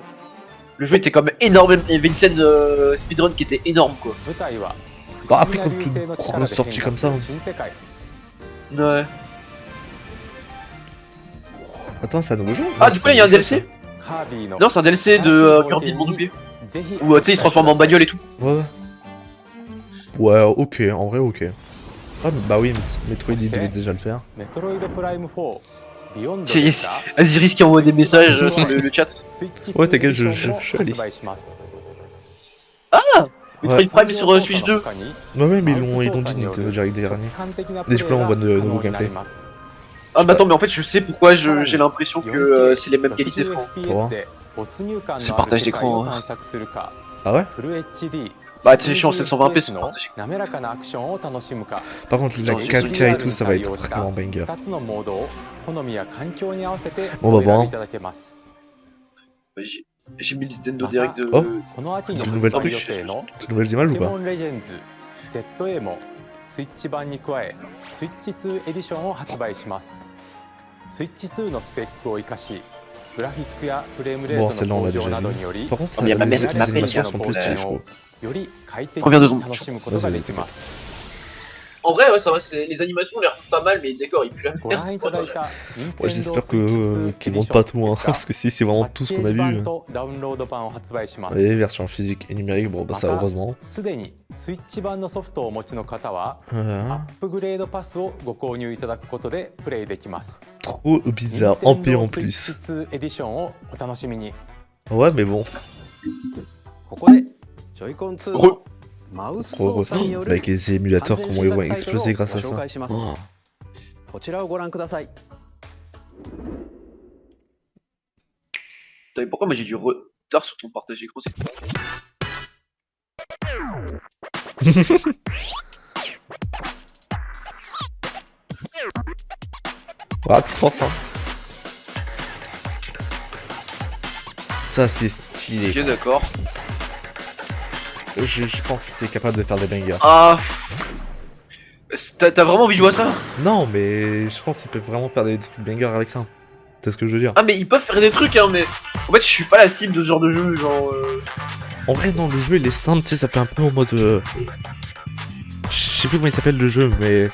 le jeu était quand même énorme. Il y avait une scène speedrun qui était énorme, quoi. Bon, après, comme toute grosse sortie comme ça. Ouais. Attends, c'est un nouveau jeu? Ah, du coup là il y a un DLC? Non, c'est un DLC de Kirby de Monde Oublié. Où tu sais, il se transforme en bagnole et tout. Ouais. Ouais, ok, en vrai, ok. Ah, bah oui, Metroid il devait déjà le faire. C'est Aziris qui envoie des messages sur le chat. Ouais, t'inquiète, je lis. Metroid Prime sur Switch 2. Ouais, ouais, mais ils l'ont dit Nintendo Direct dernier. Et du coup, là, on voit de nouveaux gameplay. Ah bah attends, mais en fait je sais pourquoi j'ai l'impression que c'est les mêmes qualités francs. C'est partage d'écran. Hein. Ah ouais? Bah tu sais, je suis en 720p, c'est partage. Par contre, la 4K et tout, ça va être vraiment banger. On va voir. J'ai mis le Nintendo Direct de... Oh, de nouvelles trucs, de nouvelles images ou pas? スイッチ版に加え、スイッチ2エディションを発売します。スイッチ2のスペックを生かし、グラフィックやフレームレートの向上などにより、 Par contre, les animations sont plus stylées, je trouve. より快適に楽しむことができます。 En vrai, ouais, ça va, les animations ont l'air pas mal, mais le décor il pue la ご覧いただい merde. た Ouais, j'espère qu'ils montent pas tout, hein, parce que si c'est vraiment tout ce qu'on a vu. 版とダウンロード版を発売します。 Les versions physiques et numériques, bon, bah ça, heureusement. すでにスイッチ版のソフトをお持ちの方は、ア Voilà. ップグレードパスをご購入いただくことでプレイできます。 Trop bizarre, en payant en plus. スイッチ2エディションをお楽しみに。 Ouais, mais bon. ここでジョイコン2のマウス操作による Avec les émulateurs, comment ils vont exploser grâce à ご紹 ça. 介します。 Oh. こちらをご覧ください。 T'as vu pourquoi moi j'ai du retard sur ton partage écran, c'est Ah, tu forces, hein. Ça, c'est stylé. Ok, d'accord. Je pense que c'est capable de faire des bangers. Ah, t'as vraiment envie de jouer à ça? Non, mais je pense qu'ils peuvent vraiment faire des trucs bangers avec ça. C'est ce que je veux dire. Ah mais ils peuvent faire des trucs hein, mais en fait je suis pas la cible de ce genre de jeu, genre... En vrai, non, le jeu il est simple, tu sais, ça fait un peu en mode... Je sais plus comment il s'appelle le jeu, mais...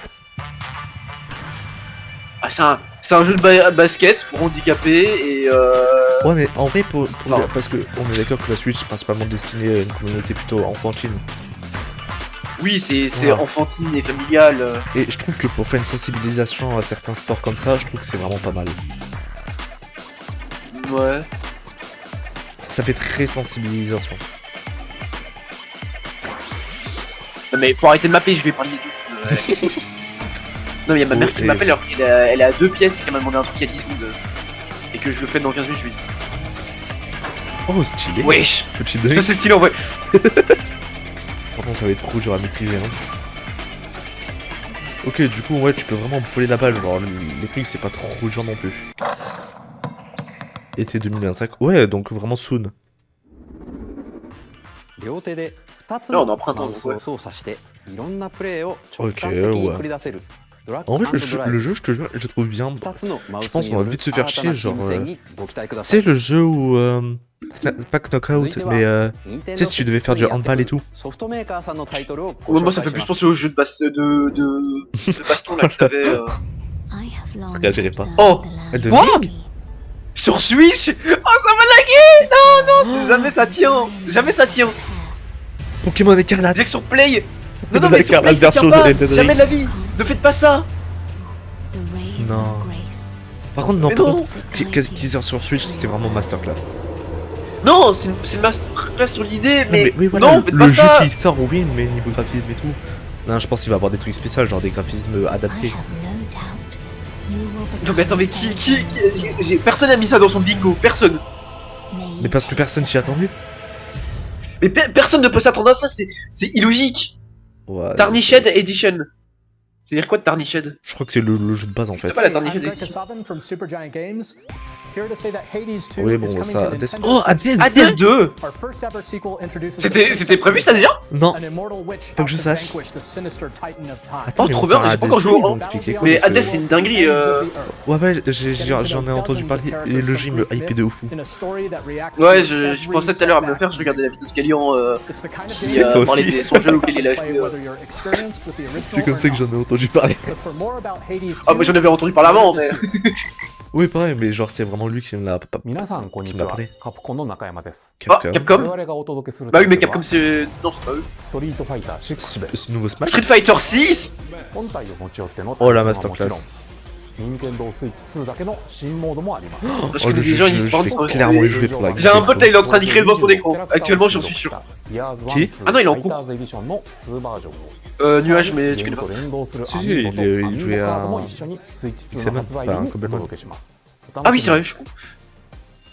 Ah c'est un jeu de basket pour handicapés et Ouais, mais en vrai, Enfin. parce que on est d'accord que la Switch est principalement destinée à une communauté plutôt enfantine. Oui, c'est Voilà. enfantine et familial. Et je trouve que pour faire une sensibilisation à certains sports comme ça, je trouve que c'est vraiment pas mal. Ouais. Ça fait très sensibilisation. Non mais faut arrêter de m'appeler, je vais parler de... Non mais y'a ma mère qui et- m'appelle alors qu'elle est à 2 pièces et qu'elle m'a demandé un truc il y a 10 secondes. Et que je le fais dans 15 minutes, je lui dis... Oh, stylé. Wesh. Petit Ça dunk. c'est stylé en vrai. Par contre, ça va être trop dur à maîtriser, non? Ok, du coup, ouais, tu peux vraiment voler la balle. Genre, les trucs, c'est pas trop rougeant non plus. Été 2025. Ouais, donc vraiment soon. 両手で2つ Là, on の est en printemps, マウスを操作していろんなプレーを直感的に繰り出せる。ドラッグ En vrai, アン le ド jeu, ドライ le ブ jeu, je te jure, je le trouve bien. 2つのマウ Je ス pense に qu'on よ va る vite se faire 新たな chier, 金 genre. 銭にご期待くださ C'est い。 le jeu où. Pas knockout, mais. Tu sais, si tu devais faire du handball et tout. ソフトメーカーさんのタイトルをご Ouais, moi 紹 ça 介 fait し plus ます。 penser au jeu de baston là que t'avais... Réagirait pas. Oh, Elle de Quoi Sur Switch. Oh ça m'a lagué. Non, jamais ça tient. Jamais ça tient. Pokémon écarlate. Déjà que sur Play... Non, Pokémon mais sur Play écarlate ça tient version pas. Elden Ring. Jamais de la vie. Ne faites pas ça. Non. Par contre, non, Mais par non. contre, qu'ils sortent sur Switch, c'était vraiment masterclass. Non, c'est une masterclass sur l'idée, Non, mais... oui, voilà, non, le, faites le pas jeu ça. qui sort, oui, mais niveau graphisme et tout. Non, je pense qu'il va avoir des trucs spéciaux, genre des graphismes adaptés. Non mais attends, mais personne a mis ça dans son bingo, personne. Mais parce que personne s'y attendait. Mais personne ne peut s'attendre à ça, c'est illogique. Ouais. Tarnished Edition. C'est-à-dire quoi de Tarnished? Je crois que c'est le jeu de base en fait. C'est pas la Tarnished Edition. Oui, bon, ça. Oh, Hades 2. C'était prévu ça déjà? Non. Pas que je sache. Attends, Oh, trop bien, j'ai pas encore joué au... Mais Hades c'est une dinguerie. Ouais, ouais, j'en ai entendu parler et le jeu il me hypait de ouf. Ouais, je pensais tout à l'heure à me le faire, je regardais la vidéo de Calian qui parlait de son jeu auquel il a joué. C'est comme ça que j'en ai entendu parler. Ah, moi j'en avais entendu parler avant, mais... Oui, pareil, mais genre c'est vraiment lui qui me l'a 皆さんこんにちは。 parlé. カプコンの中山です。 Ah, Capcom. 我 Capcom. 々がお届けする Bah oui, mais タイト Capcom ルは c'est... Non, c'est pas eux. ストリートファイター6です。 Ce nouveau Smash. Street Fighter 6. 本体を持ち寄っての Oh la 対戦はもちろん masterclass. Nintendo Switch 2だけの新モードもあります。 Parce Oh, que le les jeu, gens ils je se parlent vais sans clairement y jouer pour la J'ai un pote là, il est en train d'écrire devant son écran. キャラクターを Actuellement, j'en suis sûr. Qui Ah non, il est en cours. Fighters Edition の2バージョンを Nuage, mais tu connais pas. 連動する Si, ア si, ミーボとアミ il ー jouait ボカー à ドも一緒に Switch 2 XMN, の発売日 enfin, にお Complètement. 届けします。 Ah oui, c'est vrai, je suis con.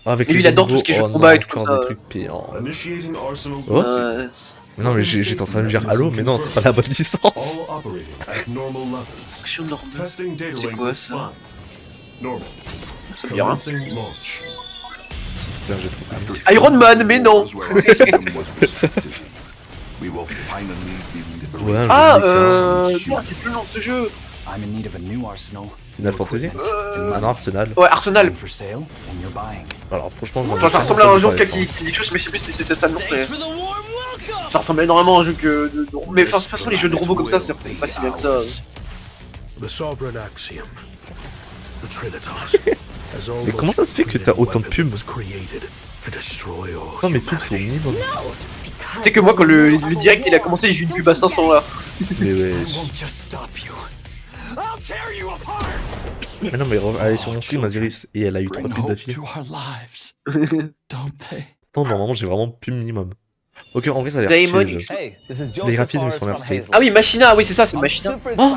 Avec Et lui, les il adore animaux, tout ce qui est jeu de oh combat non, et tout encore ça. des trucs pires. Initiating arsenal Oh, Euh, Non, mais j'étais en train de dire allô, mais non, c'est pas la bonne licence. all operating at normal levels. action normale. Testing data C'est link quoi with ça? Spawn. Normal. Ça me dit rien. Commencing launch. C'est un jeu trop cool. Iron Man, mais non. We will finally be Ouais, un Ah, jeu unique, hein. merde, c'est plus le nom de ce jeu. I'm in need of a new arsenal. Final Fantasy Ah non, Arsenal. Ouais, Arsenal. For sale, and you're buying. Alors franchement, Enfin, ça ressemble à un jeu auquel qui dit quelque chose, mais je sais plus si c'est ça le nom. Mais... Ça ressemble énormément à un jeu que. Mais enfin, de toute façon, les jeux de robots comme ça, c'est pas si bien que ça. The sovereign axiom. The Trinitas. Mais comment ça se fait que t'as autant de pubs? Non, mes pubs sont minimum. Tu sais que moi, quand le direct il a commencé, j'ai eu une pub à 500 là. Mais ouais. Mais non, mais allez sur mon stream, Aziris, et elle a eu 3 pubs d'affilée. Attends, normalement, j'ai vraiment pub minimum. Ok, en vrai, ça a l'air Daemon chill, le jeu. Hey, Les graphismes, ils sont l'air stylés. Ah oui, Machina, oui, c'est ça, c'est Machina. Oh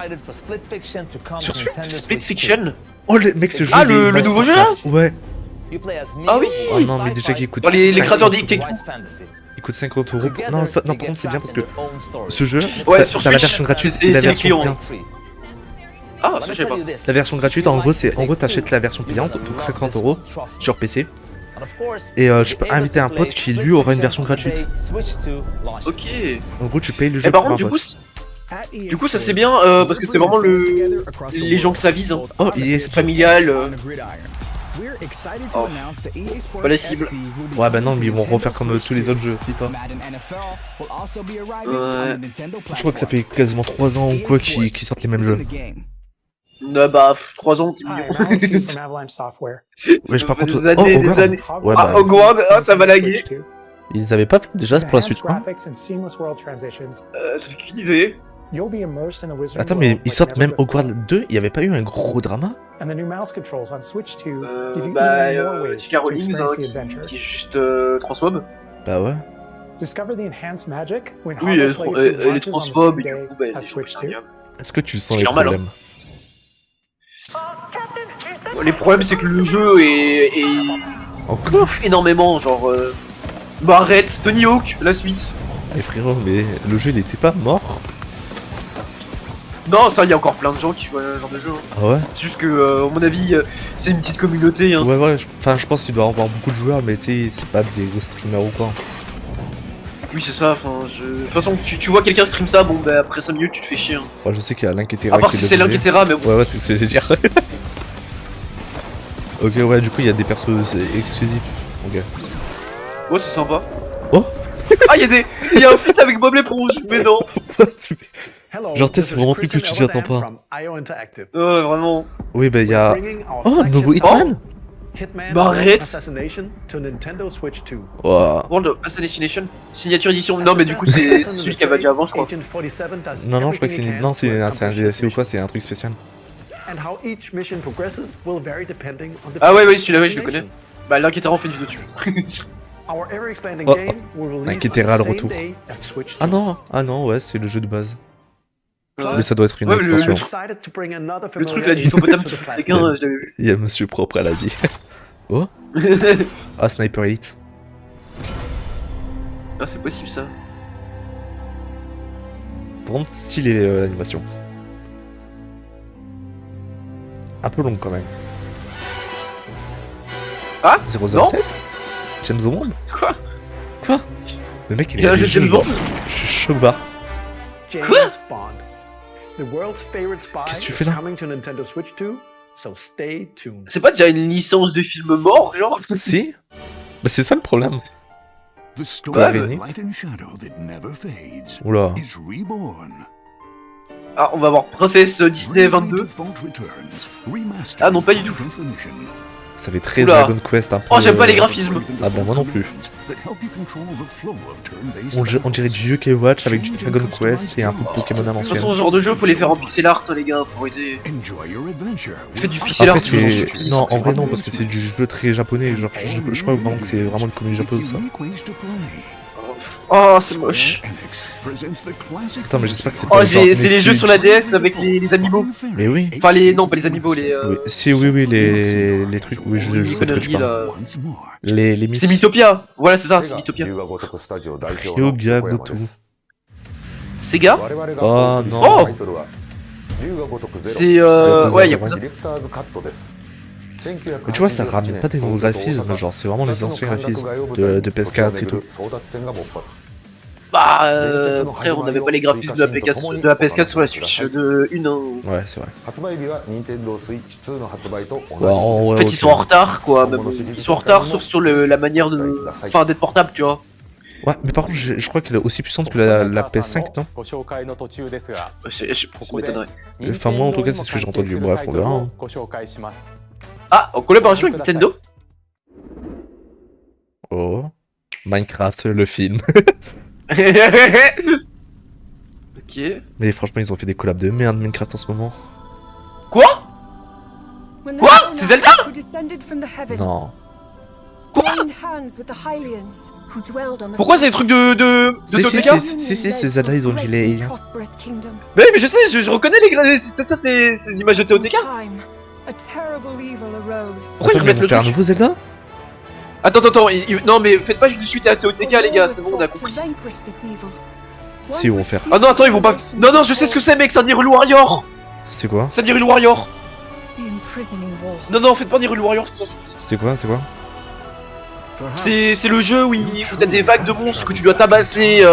sur Split Fiction. Oh, mec, ce jeu. Ah, il est le nouveau jeu là? Ouais. Ah oui. Oh non, mais déjà qu'il coûte. Dans les créateurs d'Ic Take Il coûte 50 euros. Non, ça, non, par contre, c'est bien parce que ce jeu, ouais, sur t'as la Switch, version gratuite c'est et la les version clients. payante. Ah, ça je sais pas. La version gratuite, en gros, t'achètes la version payante, donc 50 euros sur PC. Et tu peux inviter un pote qui lui aura une version gratuite. Ok. En gros, tu payes le jeu. Et par pour contre, un du coup, ça c'est bien parce que c'est vraiment les gens que ça vise. Hein. Oh, il est familial. Oh, pas la cible. Ouais, bah non, mais ils vont refaire comme tous les autres jeux FIFA. Je crois que ça fait quasiment 3 ans ou quoi qu'ils sortent les mêmes jeux. Bah, 3 ans, t'es mignon. Ouais, par contre, des années, des années. Ouais, ah, bah, Hogwarts, ah, ça va laguer. Ils avaient pas fait déjà pour la Switch 1 ça fait qu'une idée. Attends, mais ils sortent même Hogwarts 2, il y avait pas eu un gros drama? J.K. Rowling, qui est juste transphobe. Bah ouais. Oui, elle est transphobe et du coup, bah, elle est incroyable. Est-ce que tu sens C'est les normal, problèmes? Les problèmes, c'est que le jeu est encore énormément, genre. Bah arrête, Tony Hawk, la suite. Eh frérot, mais le jeu il était pas mort? Non, ça, il y a encore plein de gens qui jouent à ce genre de jeu. Ah ouais? C'est juste que, à mon avis, c'est une petite communauté. Hein. Ouais, ouais, je pense qu'il doit y avoir beaucoup de joueurs, mais tu sais, c'est pas des gros streamers ou quoi. Oui, c'est ça, enfin, de toute façon, tu vois quelqu'un stream ça, bon, bah après 5 minutes, tu te fais chier. Hein. Ouais, je sais qu'il y a l'Inquetera. À part si c'est l'Inquetera, mais bon. Ouais, ouais, c'est ce que j'allais dire. Ok, ouais, du coup, il y a des persos exclusifs. Ok. Ouais, c'est sympa. Oh. Ah, il y a un feat avec Bob l'éponge, mais non. Genre, tu sais, c'est vraiment un truc que tu t'y attends pas. Ouais, vraiment. Oui, bah, il y a. Oh, nouveau Hitman. Bah, arrête. Wow. World of Assassination, signature édition. Non, mais du coup, c'est celui qui avait déjà avant, je crois. Non, non, je crois que c'est une. Non, c'est un DLC ou quoi, c'est un truc spécial. Ah, ouais, ouais, celui-là, ouais, je le connais. Bah, l'Inquetera, on fait du dessus. Oh, l'Inquetera, le retour. Ah non, ouais, c'est le jeu de base. Mais ça doit être une extension. Le truc là du hippopotame qui fait quelqu'un, je l'avais vu. Il y a Monsieur Propre à la vie. Oh. Ah, Sniper Elite. Ah, c'est possible ça. Vraiment stylé l'animation. Un peu long quand même. Ah 007 James Bond. Quoi? Le mec il y a un jeu James Bond. Je suis chaud bas. Quoi? Qu'est-ce que tu fais là? C'est pas déjà une licence de film mort, genre? Si. Bah c'est ça le problème. Oula. Ah, on va voir Princesse Disney 22. Ah non, pas du tout. Ça fait très Oula. Dragon Quest un peu. Oh, j'aime pas les graphismes. Ah bah moi non plus. that help you control the flow of turn-based On dirait du UK Watch avec du Dragon Quest et un peu de Pokémon à De toute l'ancienne. façon, ce genre de jeu, faut les faire en pixel art, les gars, faut arrêter. Enjoy your adventure. Faites du pixel art. Après, c'est... Non, en vrai, non, parce que c'est du jeu très japonais. Genre, je crois vraiment que c'est vraiment le communauté japonais, ça. Oh, c'est moche. Attends, mais j'espère que c'est Oh, pas genre c'est les jeux sur la DS avec les amiibo. Mais oui. Enfin, les. Non, pas les amiibo, les. Oui, si, oui, les trucs. Oui, je vois de quoi tu parles. Les mythes. C'est Mythopia. Voilà, c'est ça, c'est Mythopia. Ryoga Goto. Sega? Oh non. Oh! C'est ouais, Yakuza. Mais tu vois, ça ramène pas des nouveaux graphismes, genre c'est vraiment les anciens graphismes de PS4 et tout. Bah, après, on n'avait pas les graphismes de la PS4 sur la Switch de 1 an. Ouais, c'est vrai. Ouais, en fait, ils sont en retard, quoi. Même. Ils sont en retard, sauf sur la manière de. Enfin, d'être portable, tu vois. Ouais, mais par contre, je crois qu'elle est aussi puissante que la PS5, non? Ça m'étonnerait. Enfin, moi en tout cas, c'est ce que j'ai entendu. Bref, on verra. Hein. Ah, en collaboration avec Nintendo? Oh. Minecraft, le film. Ok. Mais franchement, ils ont fait des collabs de merde Minecraft en ce moment. Quoi? Quoi? C'est Zelda? Non. Quoi? Pourquoi c'est des trucs de TOTK? Si, c'est Zelda, ils ont vu les aliens. Mais je sais, je reconnais les c'est ces images de TOTK. Pourquoi ils remettent le faire un truc? nouveau Zelda? Attends, non mais faites pas une suite à TOTK les gars, c'est bon, on a compris. Si, ils vont faire. Ah non, attends, ils vont pas. Non, je sais ce que c'est, mec, c'est un Hyrule Warrior. C'est quoi? C'est un Hyrule Warrior. Non, faites pas un Hyrule Warrior, c'est quoi? C'est le jeu où t'as des vagues de monstres que tu dois tabasser.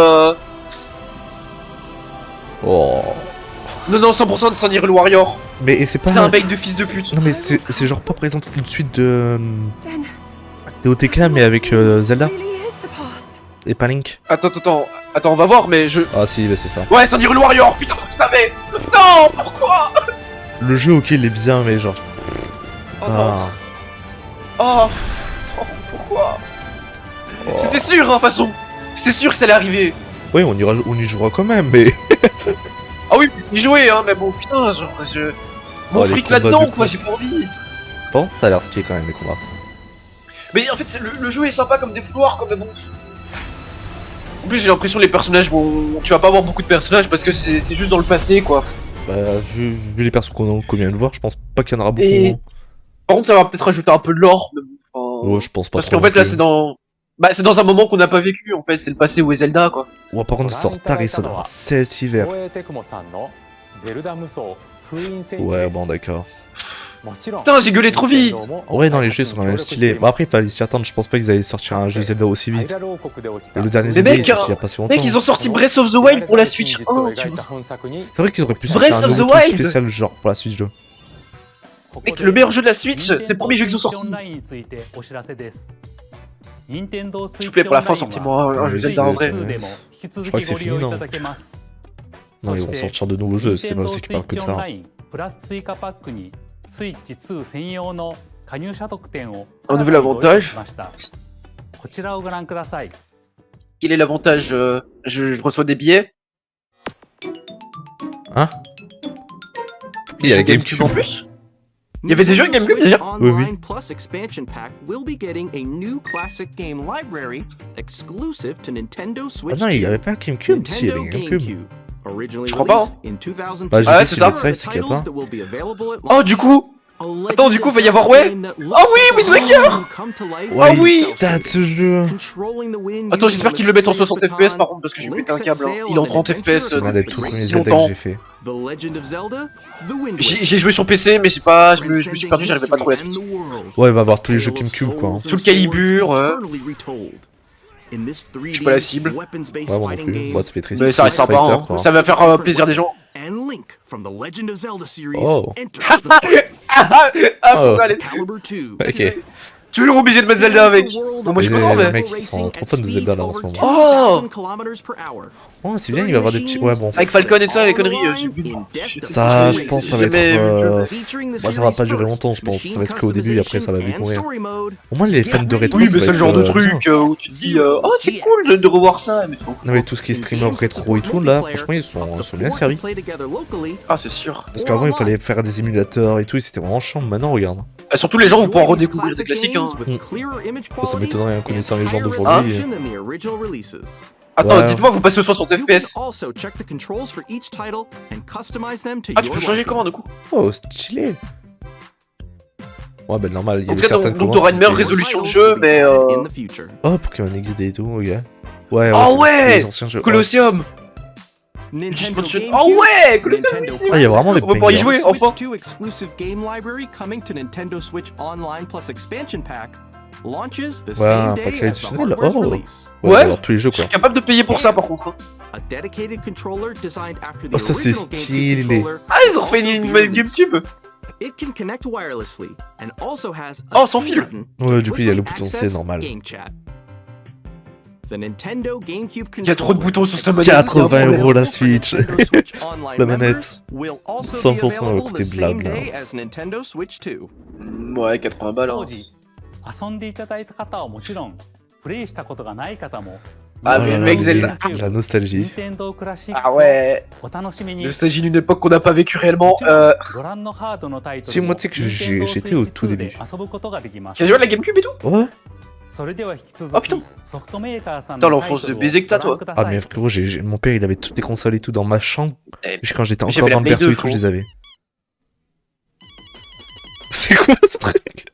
Oh. Non, 100% c'est un Hyrule Warrior. Mais c'est pas. C'est un bec de fils de pute. Non, mais c'est genre pas par exemple une suite de. TOTK mais avec Zelda. Et pas Link. Attends, on va voir, mais je. Ah si, bah, c'est ça. Ouais, c'est un Hyrule Warrior, putain, je savais. Non, pourquoi? Le jeu, ok, il est bien, mais genre. Oh non. Oh, pourquoi? Oh. C'était sûr, hein, de toute façon. C'était sûr que ça allait arriver. Oui, on y jouera quand même, mais. Ah oui, y jouer, hein, mais bon, putain, genre, mon fric là-dedans, quoi, j'ai pas envie. Bon, ça a l'air stylé quand même, les combats. Mais en fait, le jeu est sympa comme des fouloirs, quoi, mais bon. En plus, j'ai l'impression que les personnages, bon, tu vas pas avoir beaucoup de personnages parce que c'est juste dans le passé, quoi. Bah, vu les persos qu'on vient de voir, je pense pas qu'il y en aura beaucoup. Et... Hein. Par contre, ça va peut-être rajouter un peu de lore, mais bon. Ouais, je pense pas. Parce qu'en fait, là, c'est dans. Bah, c'est dans un moment qu'on n'a pas vécu, en fait, c'est le passé où est Zelda, quoi. Ouais, par contre, il sort tard et ça doit cet hiver. Ouais, bon, d'accord. Putain, j'ai gueulé trop vite. Ouais, non, les jeux sont quand même stylés. Bon, après, il fallait s'y attendre, je pense pas qu'ils allaient sortir un jeu Zelda aussi vite. Le dernier Zelda, il est sorti il y a pas si longtemps. Mec, ils ont sorti Breath of the Wild pour la Switch 1, tu vois. C'est vrai qu'ils auraient pu sortir un nouveau truc spécial, genre, pour la Switch 2. Mec, le meilleur jeu de la Switch, c'est le premier jeu qu'ils ont sorti. S'il vous plaît, pour la fin, sortez-moi un jeu Zelda en vrai. Je crois que c'est fini, non? Non, ils vont sortir de nouveaux jeux, c'est pas aussi qu'ils parlent que de ça. Un nouvel avantage. Quel est l'avantage? Je reçois des billets. Hein? Il y a la GameCube en plus? Il y avait des jeux GameCube déjà? Online Plus expansion pack will be getting a new classic game library exclusive to Nintendo Switch 2. Ah non, il y avait pas GameCube, si, il y avait GameCube. Je crois pas, hein. Bah, ah ouais, c'est ça. Oh, du coup. Attends, du coup, il va y avoir, ouais. Oh oui, Wind Waker. Ouais, oh oui. Date ce jeu. Attends, j'espère qu'ils le mettent en 60 FPS par contre, parce que j'ai pété un câble. Hein. Il est en 30 FPS depuis si longtemps. J'ai joué sur PC, mais je me suis perdu, j'arrivais pas trop à la suite. Ouais, il va avoir tous les jeux GameCube, quoi. Tout le Calibur. Je suis pas la cible. Ouais, moi non plus. Bah, ça fait triste. Mais ça reste sympa, hein. Ça va faire plaisir des gens. Oh. Ah, ça va aller. Ok. Toujours obligé de mettre Zelda avec. Non, moi je suis content, Les mais. mecs, ils sont trop fans de Zelda là en ce moment. Oh, Oh, c'est bien, il va y avoir des petits. Ouais, bon. avec Falcon et tout ça, les conneries, j'ai vu. Ça, je pense, ça va être. Jamais Moi, ça va pas durer longtemps, je pense. Ça va être qu'au début et après, ça va vite mourir. Au moins, les fans de rétro. Oui, ça mais va c'est le être, genre de bien. truc où tu te dis oh, c'est cool de revoir ça. Mais t'en fous. Non, mais tout ce qui est streamer rétro et tout, là, franchement, ils sont bien servis. Ah, c'est sûr. Parce qu'avant, il fallait faire des émulateurs et tout, et c'était vraiment chiant. Maintenant, regarde. Et surtout, les gens vont pouvoir redécouvrir des classiques. Hein. Oh, ça m'étonnerait en connaissant les gens d'aujourd'hui. Attends, Ouais. dites-moi, vous passez au 60 FPS. Ah, tu peux changer comment du coup? Oh, stylé. Ouais, bah normal, il y a En tout cas, certaines donc t'auras une meilleure résolution de jeu, mais Oh, Pokémon XD et tout, ok. Ouais, oh ouais, les anciens jeux. Colosseum. Nintendo Oh ouais, Colosseum. Ah, il y a vraiment des On va pouvoir y bangers. jouer, enfin. Switch 2 exclusive game library coming to Nintendo Switch Online plus expansion pack launches the Ouais, same un day paquet as the additionnel. hardware's Oh. release. Ouais, Ouais. alors tous les jeux Je suis quoi. capable de payer pour ça par contre. Hein. A dedicated controller designed after the Oh, ça, c'est original GameCube stylé. controller. Ah, ils ont refait une GameCube. It can connect wirelessly and also has Oh, a sans C fil. button Ouais, to du coup, il y a le quickly bouton C access normal. Game chat. The Nintendo GameCube Il y a trop de boutons sur cette manette. 80 € la Switch. Nintendo Switch Online La manette. members will also 100% be va available coûter the same blabla. day as Nintendo Switch 2. Ouais, 80 balles. Hein. 当時遊んでいただいた方はもちろんプレイしたことがない方も Ah, Oh mais là le là, mec oui, Zelda. La nostalgie. Nintendo Classics Ah ouais. をお楽しみに Nostalgie d'une époque qu'on n'a pas vécu réellement. ご覧のハードのタイトル Si, moi, tu sais que j'étais au tout début. 遊ぶことができます Tu as joué à la GameCube et tout? Ouais. それでは引き続 Oh putain. きソフトメーカーさん Putain, の l'enfance タ de イトルを baiser que t'as, ご覧 toi. くだ Ah, さい mais frérot, mon père il avait toutes les consoles et tout dans ma chambre. Eh, Quand j'étais mais encore j'avais dans la le Play berceau 2, et tout, je frérot. les avais. C'est quoi ce truc?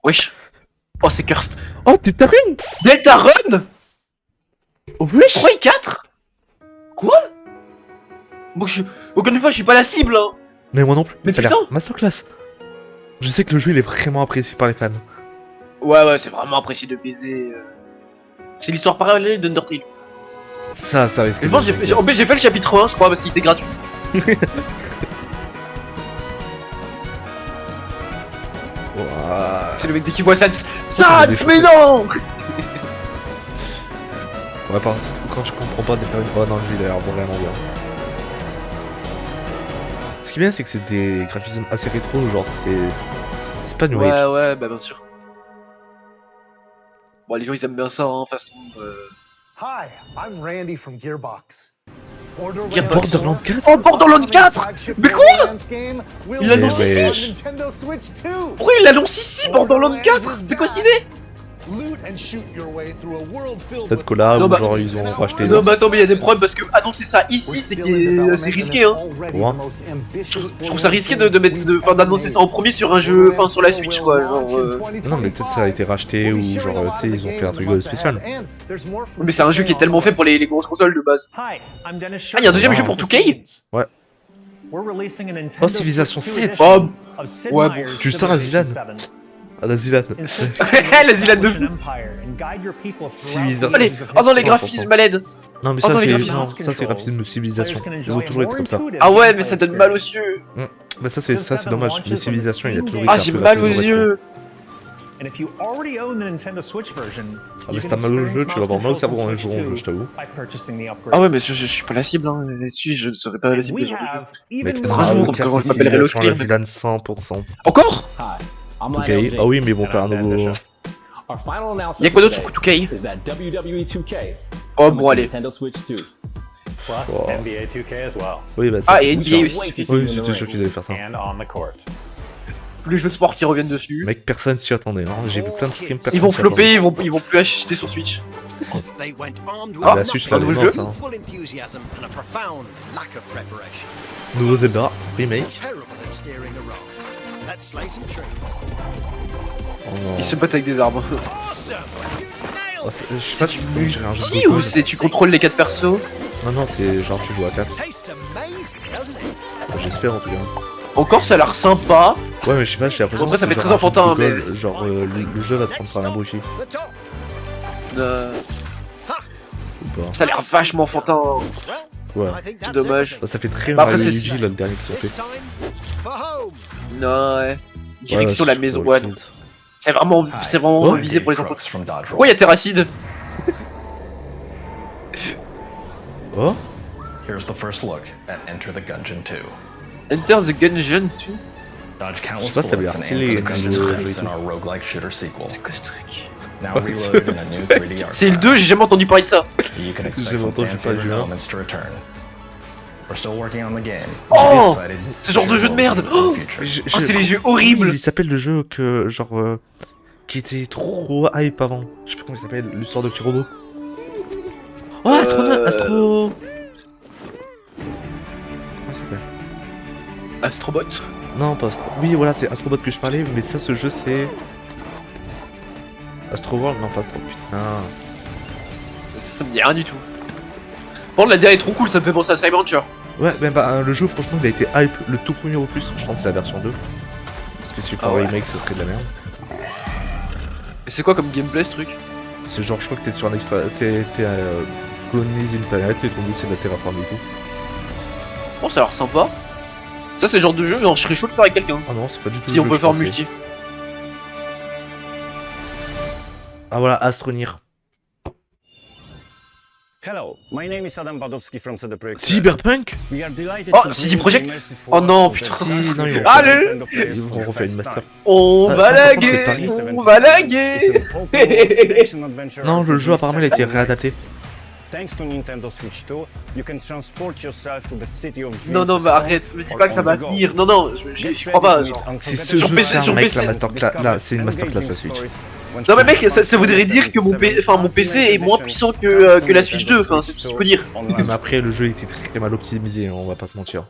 Wesh. Oh, c'est cursed. Oh, Deltarune! Deltarune? Oh, wesh! 3 et 4? Quoi? Bon, encore une fois, je suis pas la cible. Hein. Mais moi non plus, Mais ça a l'air putain. masterclass. Je sais que le jeu il est vraiment apprécié par les fans. Ouais, ouais, c'est vraiment apprécié de baiser. C'est l'histoire parallèle d'Undertale. Ça risque Je de... pense que en plus, j'ai fait le chapitre 1, je crois, parce qu'il était gratuit. Ouah. C'est le mec dès qu'il voit Sans. Sans, mais non! Ouais, parce que quand je comprends pas des périodes... Oh non, lui il a l'air vraiment bien. Ce qui est bien, c'est que c'est des graphismes assez rétro, genre c'est pas New Age. Ouais, bah bien sûr. Bon, les gens ils aiment bien ça, hein, façon. Hi, I'm Randy from Gearbox. Borderlands 4? Oh, Borderlands 4! Mais quoi? Il l'annonce Mais ici! Pourquoi il l'annonce ici, Borderlands 4? C'est quoi cette idée? Peut-être que là, Non, ou bah- genre ils ont racheté... Non, bah attends, mais il y a des problèmes parce que annoncer ça ici, c'est risqué, hein. Ouais. Je trouve ça risqué d'annoncer ça en premier sur un jeu, enfin sur la Switch, quoi. Genre, Non, mais peut-être ça a été racheté ou genre, tu sais, ils ont fait un truc spécial. Mais c'est un jeu qui est tellement fait pour les grosses consoles de base. Ah, il y a un deuxième jeu pour 2K? Ouais. Oh, Civilization 7! Oh, ouais, bon. Tu le sors à Zilan? À la Zilan. La Zilan de fou. Civilization. Oh non, les graphismes à l'aide. Non, mais Oh ça, non, les c'est graphismes. non, ça, c'est graphisme de civilisation. Ils ont toujours été comme ça. Ah ouais, mais ça donne mal aux yeux. Mais ça, c'est dommage. Les civilisations, il y a toujours été Ah, un j'ai peu mal aux graphisme rétro. yeux. Ah, mais si t'as mal au jeu, tu vas avoir mal au cerveau en jouant au jeu, je t'avoue. Ah ouais, mais je suis pas la cible, hein. Là-dessus, je ne serai pas la cible des jeux. Mec, Peut-être un jour, quand je m'appellerai le sur la Scream. Zilan 100%. Encore? Ok, ah oui, mais bon, faire un nouveau... Y'a quoi d'autre sur 2K? Oh bon, allez. Oh. NBA 2K as well. Oui, bah ça, Ah, et c'était NBA sûr. aussi. Oui, c'était sûr qu'ils allaient faire ça. And on the court. Tous les jeux de sport qui reviennent dessus. Mec, personne s'y attendait, hein. J'ai vu plein de streams, personne Ils vont s'y attendait. flopper, ils vont plus acheter sur Switch. Ah, la Switch, là, un elle est nouveau jeu. morte, hein. Nouveau Zelda, remake. Oh non. Ils se battent avec des armes. Oh, je sais pas si c'est dirait un jeu de Si, Goku, ou c'est tu contrôles les 4 persos? Non, non, c'est genre tu joues à 4. J'espère en tout cas. Encore, ça a l'air sympa. Ouais, mais je sais pas, j'ai l'impression Après, ça que fait c'est très genre un jeu enfantin, de mais. Google, genre le jeu va te prendre par un brushi. Ou pas. Ça a l'air vachement enfantin. Ouais. C'est dommage. Bah, ça fait très Bah, après, Mario c'est- Luigi là, le dernier qu'ils ont fait. Non, ouais. Direction la c'est maison. pour Ouais, le non. kill. C'est vraiment Oh. visé pour les enfants. Pourquoi il y a Terracide? Oh. Here's the first look at Enter the Gungeon 2. Enter the Gungeon 2. Dodge Je countless sais pas, ça a l'air bullets and stylé, answer the comme Gungeon jeu et scripts tout. in our roguelike shooter sequel. C'est quoi ce truc? Now reloaded in a new 3D art C'est le style. 2, j'ai jamais entendu parler de ça. You can J'ai expect some entendu fan parler favorite du un. elements to return. We're still working on the game. Oh, We're excited ce genre to de share jeu de more merde. with you in the Oh, future. c'est les jeux horribles. Il s'appelle le jeu que, genre, qui était trop hype avant. Je sais plus comment il s'appelle, l'histoire de petit robot. Oh, Astro. Comment il s'appelle? Astrobot. Non, pas Astro. Oui, voilà, c'est Astrobot que je parlais, mais ça, ce jeu, c'est. Astro World? Non, pas Astro. Putain. Ça me dit rien du tout. Par contre, la DA est trop cool, ça me fait penser à Cyberpunk. Ouais, mais bah, le jeu, franchement, il a été hype. Le tout premier opus, je pense que c'est la version 2. Parce que si tu fais un remake, ça serait de la merde. Mais c'est quoi comme gameplay ce truc? C'est genre, je crois que t'es sur un extra. T'es colonise une planète et ton but c'est de la terraformer et tout. Oh, ça a l'air sympa. Ça, c'est le genre de jeu, genre, je serais chaud de faire avec quelqu'un. Ah non, c'est pas du tout Si le on jeu peut que le faire en je pensais. multi. Ah voilà, Astronir. Hello, my name is Adam Badowski from CD Projekt. Cyberpunk? We are delighted Oh, to CD bring Projekt. immersive Oh world non, to the putain. Si, non, ils vont Allez, refaire, Nintendo players ils for vont the refaire une first master. time. On Ah, va ça, par contre, laguer. c'est Paris. On va laguer. It's an open world action adventure Non, le RPG jeu apparemment il a été set in réadapté. Thanks to Nintendo Switch 2, you can transport yourself to the city of dreams. Non, non, mais arrête, me dis pas que ça va venir. Non, non, je crois pas. Genre. C'est ce Sur jeu, PC, c'est un sur mec, PC. la masterclass. Là, c'est une masterclass la Switch. Non, mais mec, ça voudrait dire que mon PC est moins puissant que la Switch 2. Enfin, c'est tout ce qu'il faut dire. Mais après, le jeu était très mal optimisé, on va pas se mentir.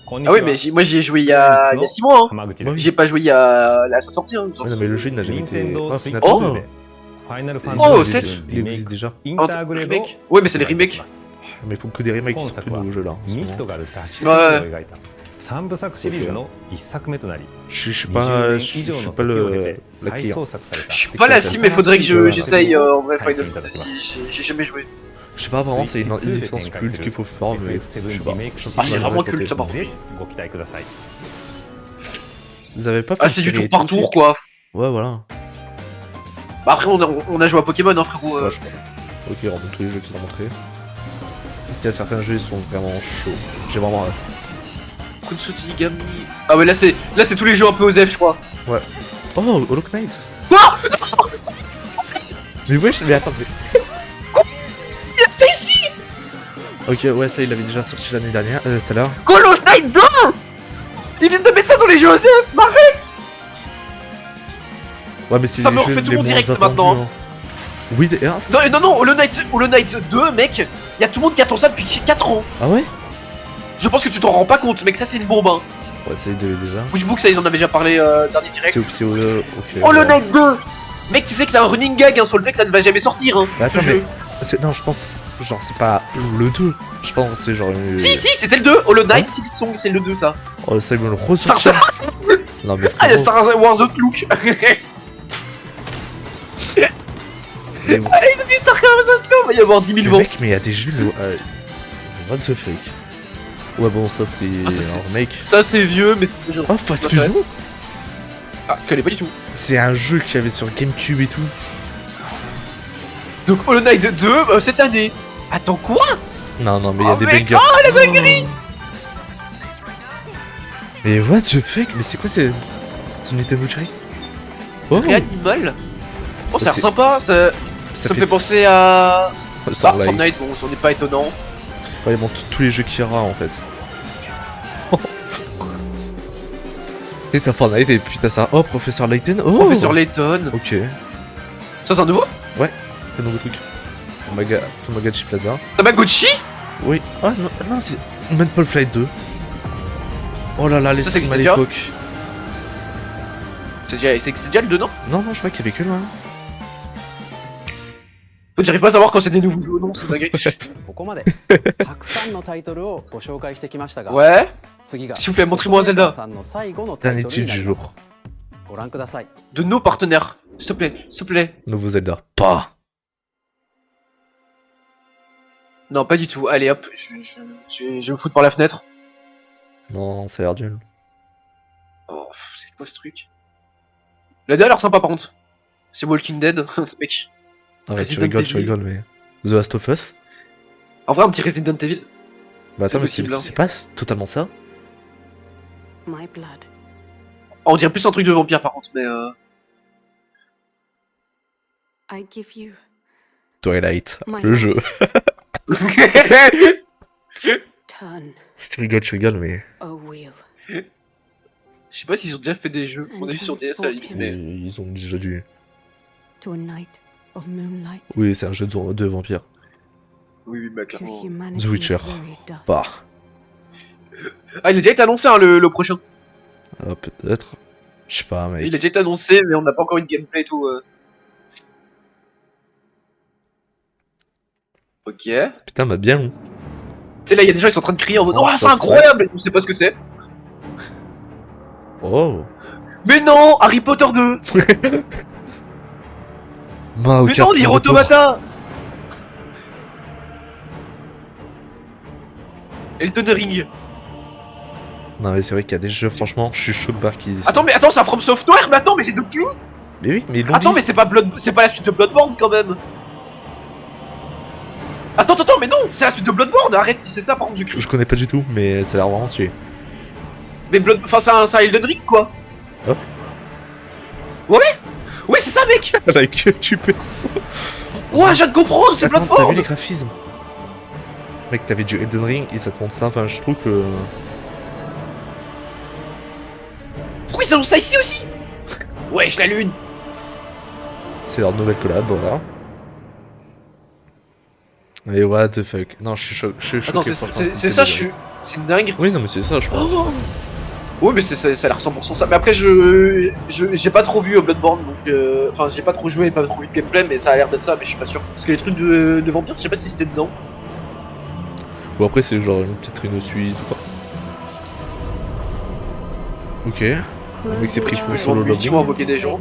Ah oui, mais moi j'y ai joué il y a 6 mois. Hein. J'y ai pas joué il y a sa sortie. Hein. Ouais, non, mais le jeu il n'a jamais été. Oh, Final Oh. Fantasy. Oh, il 7. il existe déjà. Remake. Ouais, mais c'est les remakes. Mais il faut que des remakes qui sont plus nouveaux jeux là. en ce moment. Ouais. 3部作シリーズの1作目となり、Je suis pas la client. Je suis pas la cible, mais faudrait que j'essaye en vrai Final Fantasy. J'ai jamais joué. Je sais pas, vraiment, c'est une licence culte qu'il faut faire, mais je sais pas. Ah, c'est vraiment culte, ça par contre. ご期待ください。 Vous avez pas fait Ah, c'est du tour par tour quoi. Ouais, voilà. Bah, après, on a joué à Pokémon, hein, frérot. Ouais, je crois. Ok, on montre tous les jeux qu'ils ont montrés. Il y a certains jeux, ils sont vraiment chauds. J'ai vraiment hâte. Kunsutigami. Ah, ouais, là, c'est tous les jeux un peu OSEF, je crois. Ouais. Oh, Hollow Knight. Quoi? Mais wesh, mais attends, mais. C'est ici. Ok, ouais, ça, il l'avait déjà sorti l'année dernière, tout à l'heure. Hollow Knight 2. Ils viennent de mettre ça dans les jeux OSEF. M'arrête. Ouais, mais c'est Ça les me jeux refait tout les mon moins direct attendus, maintenant. hein. Oui, d'ailleurs. Non, Hollow Knight 2, mec. Y'a tout le monde qui attend ça depuis 4 ans. Ah ouais? Je pense que tu t'en rends pas compte, mec, ça c'est une bombe. Hein. Ouais, ça, il devait déjà. Wishbook, ça, ils en avaient déjà parlé dernier direct. C'est ok. Hollow Knight 2. Mec, tu sais que c'est un running gag hein, sur le fait que ça ne va jamais sortir. Hein, Mais attends, ce mais. jeu. Non, je pense. Genre, c'est pas le 2. Je pense que c'est genre. Si, c'était le 2. Hollow Knight, Silk Song, c'est le 2, ça. Oh, ça, ils vont le ressortir. Non, mais. Ah, y'a Star Wars Outlook. Mais bon. Allez, ils ont mis Star Wars Outlook. Il va y avoir 10 000 Mais ventes. mec, mais il y a des jeux, mais. What the fuck? Ouais, bon, ça, c'est un remake. Ça, c'est vieux, mais. Oh, Fast Fusion! Ah, je connais pas du tout. C'est un jeu qu'il y avait sur GameCube et tout. Donc, Hollow Knight 2 cette année. Attends, quoi? Non, mais il y a des mec, bangers. oh, la dinguerie! Mais what the fuck? Mais c'est quoi c'est Nintendo Direct? Oh! Réanimal. Oh, ça a l'air C'est- sympa, ça me fait penser à. Starlight. Fortnite, bon, ça n'est pas étonnant. Ouais, ils montrent tous les jeux qu'il y aura en fait. Et t'as Fortnite et puis t'as ça. Oh, Professeur Layton. Oh! Professeur Layton. Ok. Ça, c'est un nouveau? Ouais, c'est un nouveau truc. Tamagotchi Plaza. Tamagotchi? Oui. Ah non, c'est Manfall Flight 2. Oh là là, les Ça, c'est streams à déjà l'époque. C'est déjà le 2, non? Non, je crois qu'il y avait que le 1. J'arrive pas à savoir quand c'est des nouveaux jeux ou non, c'est dingue. ここまでたくさんのタイトルをご紹介してきましたが、 Ouais. 次が S'il vous plaît, montrez-moi Zelda. さんの最後のタイ Dernier トルに titre なり du ます jour. ご覧ください。 De nos partenaires. S'il te plaît, s'il te plaît. Nouveau Zelda. Pas. Non, pas du tout. Allez hop, je vais me foutre par la fenêtre. Non, ça a l'air nul. Oh, c'est quoi ce truc? La DA a l'air sympa par contre. C'est Walking Dead, ce mec. Arrête, tu Resident rigoles, Evil. mais. The Last of Us? En vrai, un petit Resident Evil. Bah, attends, mais possible, hein. c'est pas totalement ça. My blood. Oh, on dirait plus un truc de vampire par contre, mais I give you Twilight, My le jeu. turn Tu rigoles, mais. a wheel. Je sais pas s'ils ont déjà fait des jeux. On a vu sur DS à la limite, mais. Ils ont déjà dû. To a night of moonlight. Oui, c'est un jeu de vampire. Oui, bah Your clairement. humanity The Witcher. is very dark. Bah. Ah, il a déjà été annoncé hein, le prochain. Ah, peut-être. Je sais pas, mec. Il a déjà été annoncé, mais on n'a pas encore une gameplay et tout. Ok. Putain, bah bien. Tu sais, là, il y a des gens qui sont en train de crier en mode Oh, oh, c'est ça incroyable! On sait pas ce que c'est. Oh. Mais non! Harry Potter 2! Mario Mais Kart non, Nier Retour. Automata! Elden Ring! Non, mais c'est vrai qu'il y a des jeux, franchement, je suis chaud de barre qui. Attends, mais attends, c'est un From Software? Mais attends, mais c'est depuis? Mais oui, mais ils l'ont Attends, dit. mais c'est pas la suite de Bloodborne quand même! Attends, mais non! C'est la suite de Bloodborne! Arrête, si c'est ça, par contre, j'ai cru. Je connais pas du tout, mais ça a l'air vraiment stylé. Mais enfin, c'est un Elden Ring quoi! Oh. Ouais, c'est ça, mec! La queue du perso. Ouais, je viens de comprendre, c'est Attends, T'as vu Bloodborne! les graphismes? Mec, t'avais du Elden Ring et ça te montre ça, enfin, je trouve que. Pourquoi ils annoncent ça ici aussi? Wesh, la lune! C'est leur nouvelle collab, voilà. Et what the fuck. Non, je suis choqué. Attends, c'est ça, je suis. C'est une dingue. Oui, non, mais c'est ça, je pense. Oh. Oui, mais ça a l'air 100% ça. Mais après, j'ai pas trop vu Bloodborne, donc. Enfin, j'ai pas trop joué, pas trop vu de gameplay, mais ça a l'air d'être ça, mais je suis pas sûr. Parce que les trucs de vampire, je sais pas si c'était dedans. Ou après, c'est genre peut-être une suite ou quoi. Ok. Le mec s'est pris pour solo Ils vont logging. invoquer des gens. Ok.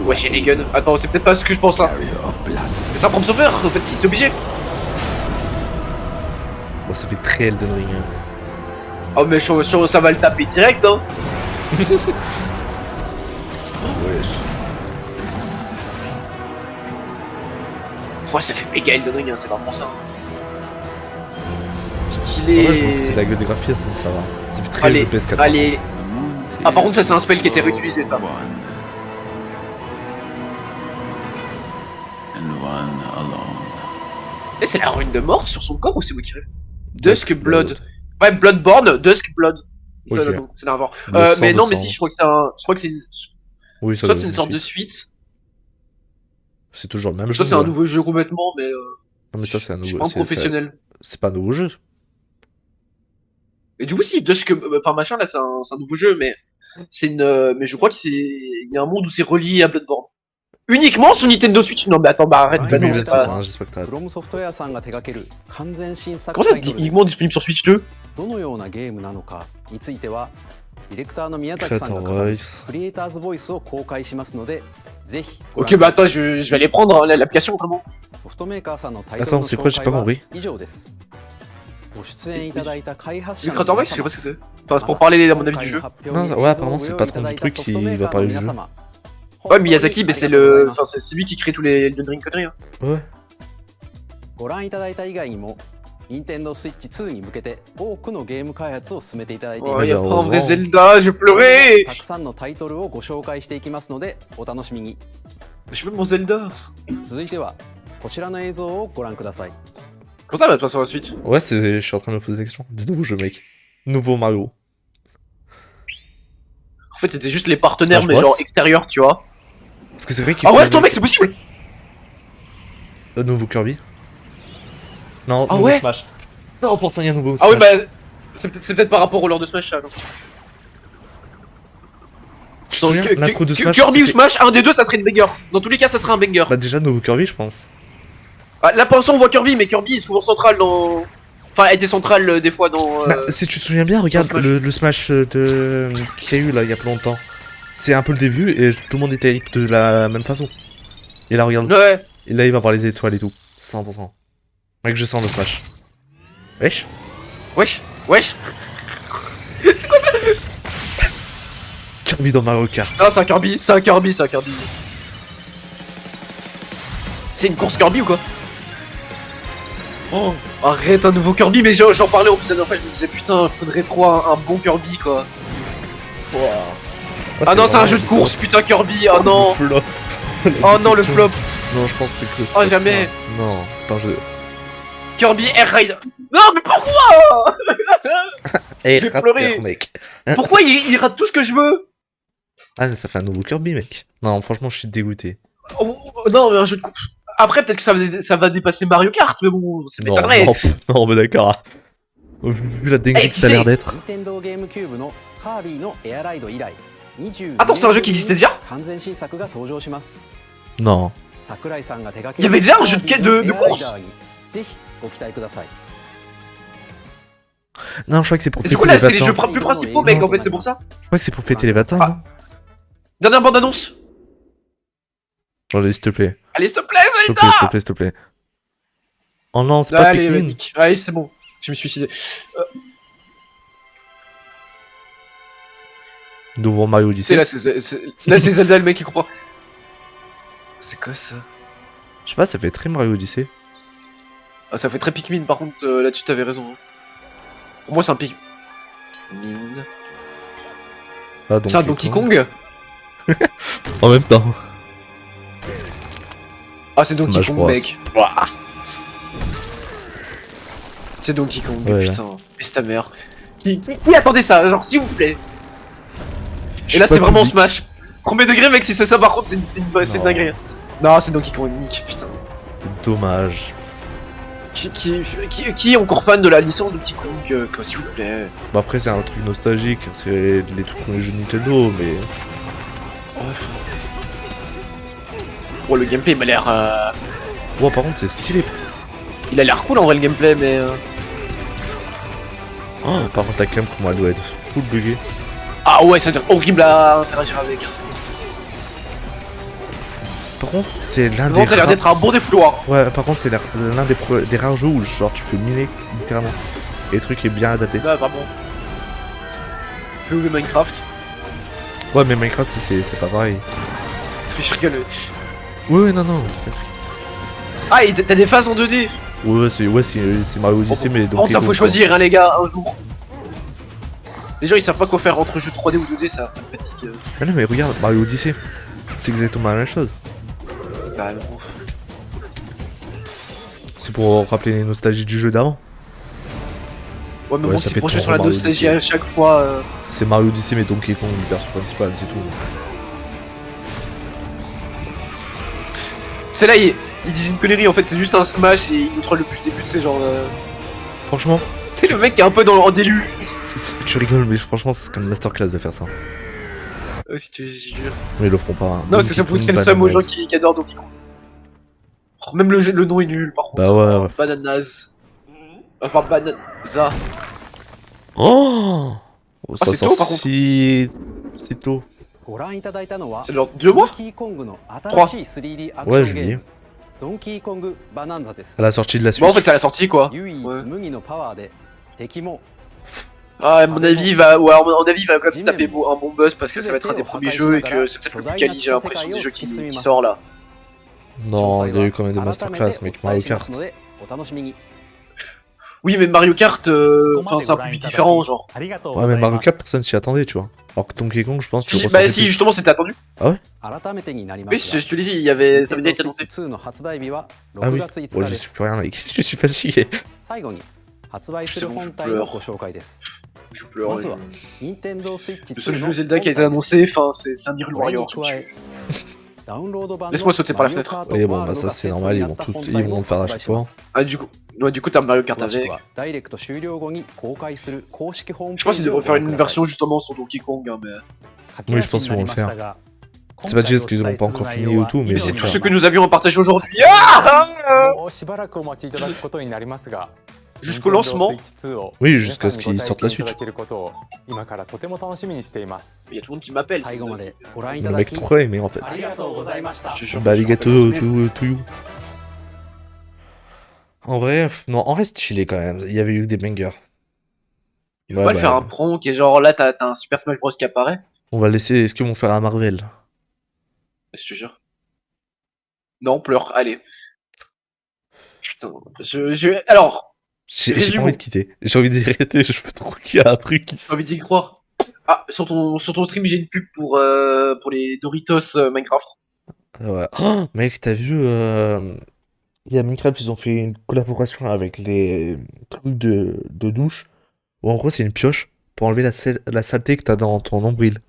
Ouais, j'ai les guns. Attends, c'est peut-être pas ce que je pense, hein. Mais c'est un From Software, en fait, si, c'est obligé. Bon, ça fait très Elden Ring. Hein. Oh, mais ça va le taper direct, hein. Wesh. Ouais, ça fait méga Elden Ring, hein, c'est vraiment ça. Ouais, je Stylé. m'en foutais de la gueule des graphismes, mais ça va. Ça fait très Allez, jeu PS4. allez. Ah, par contre, ça, c'est un spell qui était réutilisé, ça. Et c'est la rune de mort sur son corps ou c'est moi qui rêve? Dusk Blood. Ouais, Bloodborne, Dusk Blood. Ça, Ok. non, c'est n'a rien à voir. Le sang Mais de non, mais sang. si, je crois que c'est un. Je crois que c'est une. Oui, ça Soit doit c'est une être sorte de suite. suite, C'est toujours le même jeu. soit c'est un ouais. nouveau jeu complètement, mais. Non, mais ça, c'est un Je suis nouveau. pas un c'est- professionnel. C'est pas un nouveau jeu. Et du coup, si, Dusk. Enfin, machin, là, c'est un nouveau jeu, mais. C'est une. Mais je crois que c'est. Il y a un monde où c'est relié à Bloodborne. Uniquement sur Nintendo Switch? Non, mais attends, bah arrête, bah non, c'est pas. J'espère que t'as. フロムソフトウェアさんが手掛ける完全新作 Comment ça, タイトルです uniquement disponible sur Switch 2? どのようなゲームなのかについてはディレクターの宮崎さんが語る Creator Voice. クリエイターズボイスを公開しますのでぜひご覧 Ok, く bah ださい attends, je vais aller prendre hein, l'application vraiment. ソフトメーカーさんのタイトル Attends, の c'est quoi? 紹 J'ai 介 pas は compris. 以上ですご出演いただいた開発 Le 者の Creator 皆 Voice, je sais 様 pas ce que c'est. Enfin, c'est pour parler, à mon avis, du jeu. Non, ouais, apparemment, c'est le patron du truc qui va parler du jeu. Ouais, Miyazaki, mais c'est le. Enfin, c'est lui qui crée tous les Elden Ring conneries. Hein. Ouais. ご覧いただいた以外にも Nintendo Switch 2に向けて多くのゲーム開発を進めていただいてい Oh, ま il y a す pas un vrai Zelda, je pleurais! たくさんのタイトルをご紹介していきますのでお楽しみに Je veux mon Zelda. 続いてはこちらの映像をご覧ください Comment ça va toi sur la Switch? Ouais, je suis en train de me poser des questions. Des nouveaux jeux, mec. Nouveau Mario. En fait, c'était juste les partenaires, Smash mais Bros. genre extérieurs, tu vois. Parce que c'est vrai qu'il Ah faut ouais, aller- attends, mec, c'est possible! Nouveau Kirby. Non, Ah nouveau ouais? Smash. Non, pour ça, il y a un nouveau Ah Smash. ouais, bah. C'est peut-être par rapport au lore de Smash, ça. Non. Tu te souviens, l'intro de Smash, Kirby ou c'était- Smash, un des deux, ça serait une banger. Dans tous les cas, ça serait un banger. Bah, déjà, nouveau Kirby, je pense. Ah, là, pour l'instant, on voit Kirby, mais Kirby est souvent central dans. Enfin, était central des fois dans. Bah, si tu te souviens bien, regarde Smash. le Smash qu'il y a eu là, il y a pas longtemps. C'est un peu le début et tout le monde était hype de la même façon. Et là, regarde. Ouais. Et là, il va avoir les étoiles et tout. 100%. Mec, je sens le Smash. Wesh. Wesh, wesh. C'est quoi ça? Kirby dans Mario Kart. Non, c'est un Kirby, c'est un Kirby, c'est un Kirby. C'est une course Kirby ou quoi? Oh, arrête un nouveau Kirby, mais j'en parlais en plus la dernière fois, je me disais putain, faudrait trop un bon Kirby quoi. Wow. Ouais, Ah non, c'est un vraiment jeu de course, putain Kirby, oh non. Le flop. Oh non, le flop. Non, je pense que c'est que Oh, jamais. Non, pas un jeu. Kirby Air Ride. Non, mais pourquoi? Eh, J'ai pleuré. mec. Pourquoi il rate tout ce que je veux? Ah, mais ça fait un nouveau Kirby, mec. Non, franchement, je suis dégoûté. Oh, non, mais un jeu de course. Après, peut-être que ça va dépasser Mario Kart, mais bon, ça m'étonnerait. Non, mais d'accord. Vu la dinguerie que ça a l'air d'être. Attends, c'est un jeu qui existait déjà? Non. Il y avait déjà un jeu de course? Non, je crois que c'est pour Et fêter du coup, là, les c'est les 20 jeux ans. plus principaux, mec, en fait, c'est pour ça. Je crois que c'est pour fêter les 20 ans, non? Dernière bande-annonce. Allez, s'il te plaît. Allez, s'il te plaît, S'il te Zelda. plaît, s'il te plaît, s'il te plaît. Oh non, c'est pas Allez, Pikmin. Nick. Allez, c'est bon. Je me suis suicidé. Nouveau Mario Odyssey. Là, c'est Zelda, le mec qui comprend. C'est quoi ça? Je sais pas, ça fait très Mario Odyssey. Ah, ça fait très Pikmin, par contre, là-dessus, t'avais raison. Hein. Pour moi, c'est un Pikmin. Ah, C'est un Donkey Kong. En même temps. Ah, c'est Donkey Smash Kong, Bros. mec. C'est Donkey Kong, Ouais. putain. Mais c'est ta mère. Qui attendait ça? Genre, s'il vous plaît. Je Et là, sais c'est pas vraiment public. Smash. Premier degré, mec, si c'est ça, par contre, c'est une dinguerie. Non, c'est Donkey Kong, Nick, putain. Dommage. Qui est encore fan de la licence de Donkey Kong, quoi, s'il vous plaît? Bah après, c'est un truc nostalgique. C'est les trucs qu'on les jeux Nintendo, mais. Oh, le gameplay, il m'a l'air. Bon, par contre, c'est stylé. Il a l'air cool en vrai, le gameplay, mais. Oh, par contre, la cam, comment elle doit être full buggée. Ah ouais, ça doit être horrible à interagir avec. Par contre, c'est l'un Non, des. ça a l'air d'être un bon défouloir. Ouais, par contre, c'est l'un des rares jeux où genre tu peux miner littéralement. Et le truc est bien adapté. Là, vraiment. POV Minecraft. Ouais, mais Minecraft, c'est pas pareil. Je rigole. Ouais, non, non. Ah, et t'as des phases en 2D. Ouais, c'est Mario Odyssey, mais donc. Par contre, ça faut choisir, hein, les gars, un jour. Les gens ils savent pas quoi faire entre jeux 3D ou 2D, ça me fatigue. Ah non, mais regarde, Mario Odyssey, c'est exactement la même chose. Bah non. C'est pour rappeler les nostalgies du jeu d'avant. Ouais, mais Ouais, bon, ça c'est fait penché trop sur la Mario nostalgie Odyssey. à chaque fois. C'est Mario Odyssey, mais Donkey Kong, le perso principal, c'est tout. C'est là, ils disent une connerie en fait, c'est juste un smash et ils nous trollent depuis le début, c'est genre. Franchement. C'est le mec qui est un peu en délu. Tu rigoles, mais franchement, c'est comme une masterclass de faire ça. Si tu jures. Mais ils le feront pas. Hein. Non, parce que ça foutrait le seum aux gens qui adorent Donkey Kong. Oh, même le nom est nul par contre. Bah ouais. Bananas. Enfin, Bananza. Oh, ça c'est sort tôt, par contre. si tôt. C'est genre 2 mois 3. Ouais, juillet. À la sortie de la Switch. Bon, en fait, c'est à la sortie quoi. Ah, à mon avis, il va, il va quand même taper un bon buzz parce que ça va être un des premiers jeux et que c'est peut-être le plus quali, j'ai l'impression, des jeux qui sort là. Non, il y a eu quand même des masterclass, mec. Mario Kart. Oui, mais Mario Kart, enfin, c'est un public différent, genre. Ouais, mais Mario Kart, personne s'y attendait, tu vois. Alors que Donkey Kong, je pense que tu le Bah, ressentais si, plus. justement, c'était attendu. Ah ouais? Oui, je te l'ai dit, il y avait, ça veut dire été annoncé. Ah oui. Ouais, je suis plus rien, mec. Je suis fatigué. C'est bon, je pleure. Je pleure. Le seul jeu Zelda qui a été annoncé, enfin, c'est un Hyrule Warrior. Laisse-moi sauter par la fenêtre. Et bon, bah ça c'est normal, ils vont le faire à chaque fois. Ah, du coup, t'as Mario Kart avec. Je pense qu'ils devraient faire une version justement sur Donkey Kong, hein, mais. Oui, je pense qu'ils vont le faire. C'est pas juste qu'ils n'ont pas encore fini ou tout, mais c'est ils vont tout le ce faire. que nous avions à partager aujourd'hui. Jusqu'au lancement. Oui, jusqu'à ce qu'ils sortent la Switch. Il y a tout le monde qui m'appelle. Le mec trop aimé en fait. Bah, arigato to you. En vrai, non, en reste stylé quand même. Il y avait eu des bangers. Il faut Ouais, pas le faire bah, un prank et genre là t'as un Super Smash Bros qui apparaît. on va laisser. Est-ce qu'ils vont faire un Marvel? Je te jure. Non, pleure, allez. Putain, alors, J'ai pas envie de résumons. quitter. J'ai envie d'arrêter. Je veux trop qu'il y a un truc J'ai ici. envie d'y croire. Ah, sur ton stream, j'ai une pub pour les Doritos Minecraft. Ouais. Oh, mec, t'as vu. Il y a Minecraft, ils ont fait une collaboration avec les trucs de douche. Où en gros, c'est une pioche pour enlever la saleté que t'as dans ton nombril.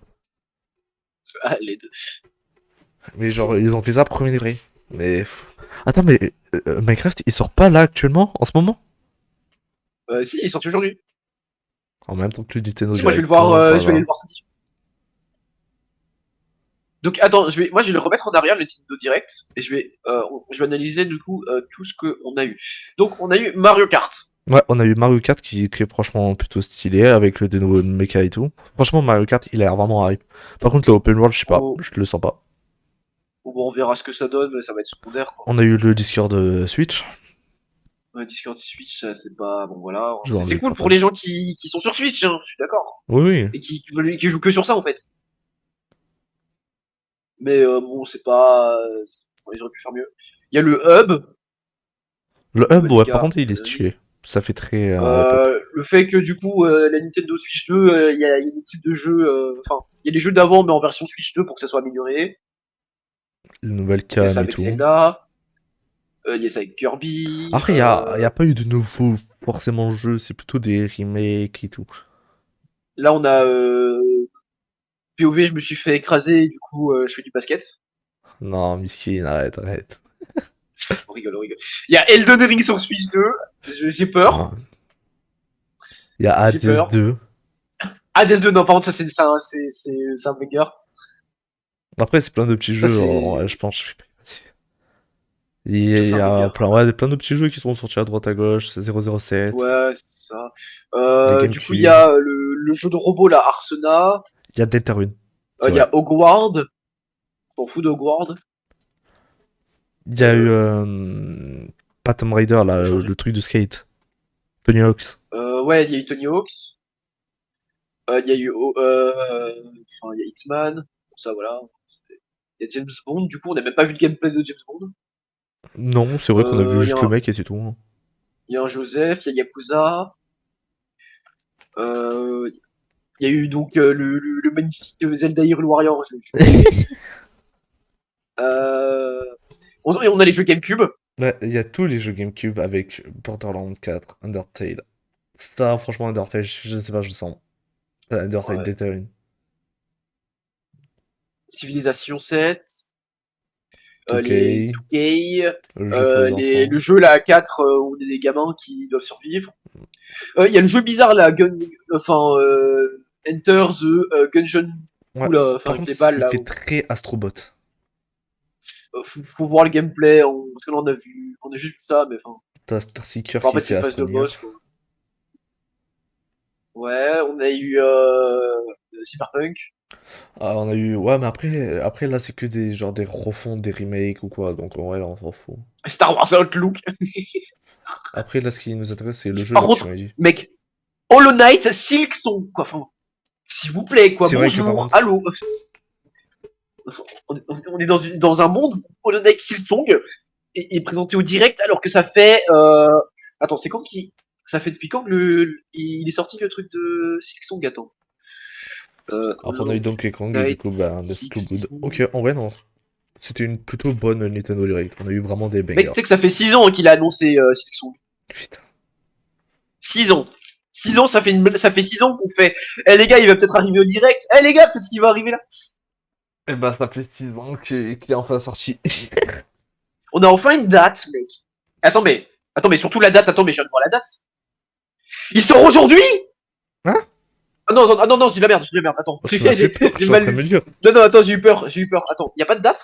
Ah, les deux. Mais genre, ils ont fait ça premier degré. Mais. Attends, mais Minecraft, il sort pas là actuellement, en ce moment? Si, il est sorti aujourd'hui. En même temps que le Nintendo Si, moi je vais Direct. le voir, Non, pas je vais aller là. le voir samedi. Donc attends, moi je vais le remettre en arrière le Nintendo Direct et je vais analyser du coup tout ce qu'on a eu. Donc on a eu Mario Kart. Ouais, on a eu Mario Kart qui est franchement plutôt stylé avec le nouveau mecha et tout. Franchement, Mario Kart, il a l'air vraiment hype. Par contre, le open world, je sais pas, Oh. je le sens pas. Bon, on verra ce que ça donne, mais ça va être secondaire quoi. On a eu le Discord de Switch. Ouais, Discord Switch, c'est pas. Bon voilà. Je vais C'est enlever cool le pour les gens qui sont sur Switch, hein, je suis d'accord. Oui, oui. Et qui jouent que sur ça en fait. Mais bon, c'est pas. Ils auraient pu faire mieux. Il y a le hub. Le hub, les ouais, gars, par contre, il est stylé. Ça fait très à l'époque. le fait que du coup, la Nintendo Switch 2, il y a des types de jeux. Enfin, il y a les jeux d'avant, mais en version Switch 2 pour que ça soit amélioré. Les nouvelles Il y a cam ça et avec tout. Zelda. Il y a ça avec Kirby. Après, il y a pas eu de nouveaux forcément jeux, c'est plutôt des remakes et tout. Là, on a POV, je me suis fait écraser, et du coup, je fais du basket. Non, Miskin, arrête, arrête. On rigole, on rigole. Il y a Elden Ring sur Switch 2. J'ai peur. Il y a J'ai Hades peur. 2. Hades 2, non, par contre, ça, c'est un banger. Après, c'est plein de petits Ça, jeux, c'est. ouais, je pense. Il Ça, y c'est un a banger. plein de petits jeux qui sont sortis à droite à gauche, c'est 007. Ouais, c'est ça. Les Du coup, il GameCube. y a le jeu de robot, là, Arsena. Il y a Deltarune. Il y a Hogwarts. On s'en fout de Hogwarts. Il y a eu pas Tomb Raider, là, le truc de skate. Tony Hawk's. Ouais, il y a eu Tony Hawk's. Il y a eu. Enfin, il y a Hitman. Bon, ça, voilà. Il y a James Bond. Du coup, on n'a même pas vu le gameplay de James Bond. Non, c'est vrai qu'on a vu Il y juste a le un- mec et c'est tout. Hein. Il y a un Joseph, il y a Yakuza. Il y a eu donc le magnifique Zelda Hyrule Warrior. On a les jeux GameCube. Ouais, il y a tous les jeux GameCube avec Borderlands 4, Undertale. Ça, franchement, Undertale, je ne sais pas, je sens. Undertale, Ouais. Deltarune. Civilization 7. 2K, Les 2K. le jeu pour les enfants. Le jeu là à 4 où on est des gamins qui doivent survivre. Il y a le jeu bizarre là, Enter the Gungeon. Ouais, Là, enfin, par avec contre, les balles il là. fait très Astrobot. Faut voir le gameplay, parce que là on a juste vu ça, mais enfin. T'as Starseeker En qui fait, c'est fait une phase de Astroneer. boss quoi. Ouais, on a eu Cyberpunk. Ah, on a eu. Ouais, mais après là, c'est que des genre des refonds, des remakes ou quoi. Donc, en vrai, là, on s'en fout. Star Wars Outlook. Après, là, ce qui nous intéresse, c'est le jeu Par là, contre, que tu m'as dit. mec, Hollow Knight, Silksong, quoi. Enfin, s'il vous plaît, quoi. C'est vrai que par Bonjour, contre- allô. On est dans un monde où Hollow Knight Silksong est présenté au direct alors que ça fait. Attends, c'est quand qui. Ça fait depuis quand que il est sorti le truc de Silksong? Attends. Après, on a eu Donkey Kong et du coup, bah, Let's Go Good. Ok, en vrai, non. C'était une plutôt bonne Nintendo Direct. On a eu vraiment des Mec, bangers. tu sais que ça fait 6 ans qu'il a annoncé Silksong. Putain. 6 ans. 6 ans, ça fait 6 ans qu'on fait. Eh les gars, il va peut-être arriver au direct. Eh les gars, peut-être qu'il va arriver là. Eh bah, ça fait 6 ans qu'il est enfin sorti. On a enfin une date, mec. Attends, mais surtout la date. Attends, mais je viens de voir la date. Il sort aujourd'hui? Hein? Ah non, je dis la merde, attends. Tu m'as fait peur, je suis en mal train de lu. me dire. Non, attends, j'ai eu peur. Attends, y a pas de date?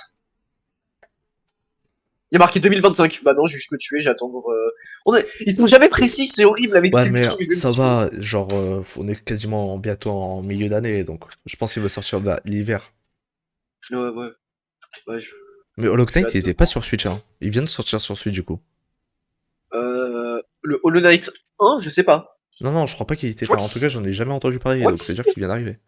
Il y a marqué 2025. Bah non, je vais juste me tuer, j'attends. Ils sont jamais précis, c'est horrible avec Ouais, ces mais trucs, je vais me ça tuer. va, genre, on est quasiment bientôt en milieu d'année, donc je pense qu'il va sortir l'hiver. Ouais, Mais Hollow Knight, hâte il de était pas sur Switch, hein. Il vient de sortir sur Switch, du coup. le Hollow Knight 1, je sais pas. Non, je crois pas qu'il était. Je crois Enfin, en que tout cas, j'en ai jamais entendu parler, crois donc que c'est-à-dire qu'il vient d'arriver.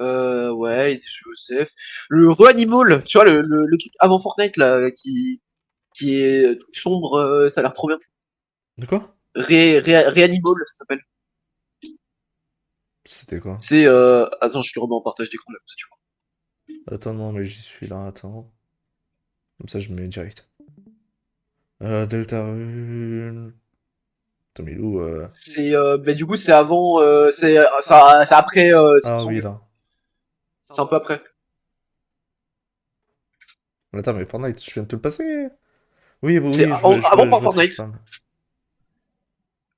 Ouais, il est sur Joseph. Le Reanimal, tu vois, le truc avant Fortnite, là, qui est tout sombre, ça a l'air trop bien. De quoi? Reanimal, ça s'appelle. C'était quoi? C'est, attends, je te remets en partage d'écran, là, comme ça tu vois. Attends, non, mais j'y suis là, attends. Comme ça, je me mets direct. Delta Rune. Attends, mais il est où C'est, bah, du coup, c'est avant, c'est après, Ah Silksong. oui, là. C'est un peu après. Attends, mais Fortnite, je viens de te le passer. Oui, bah C'est oui, avant par je vois de qui tu Fortnite. parles.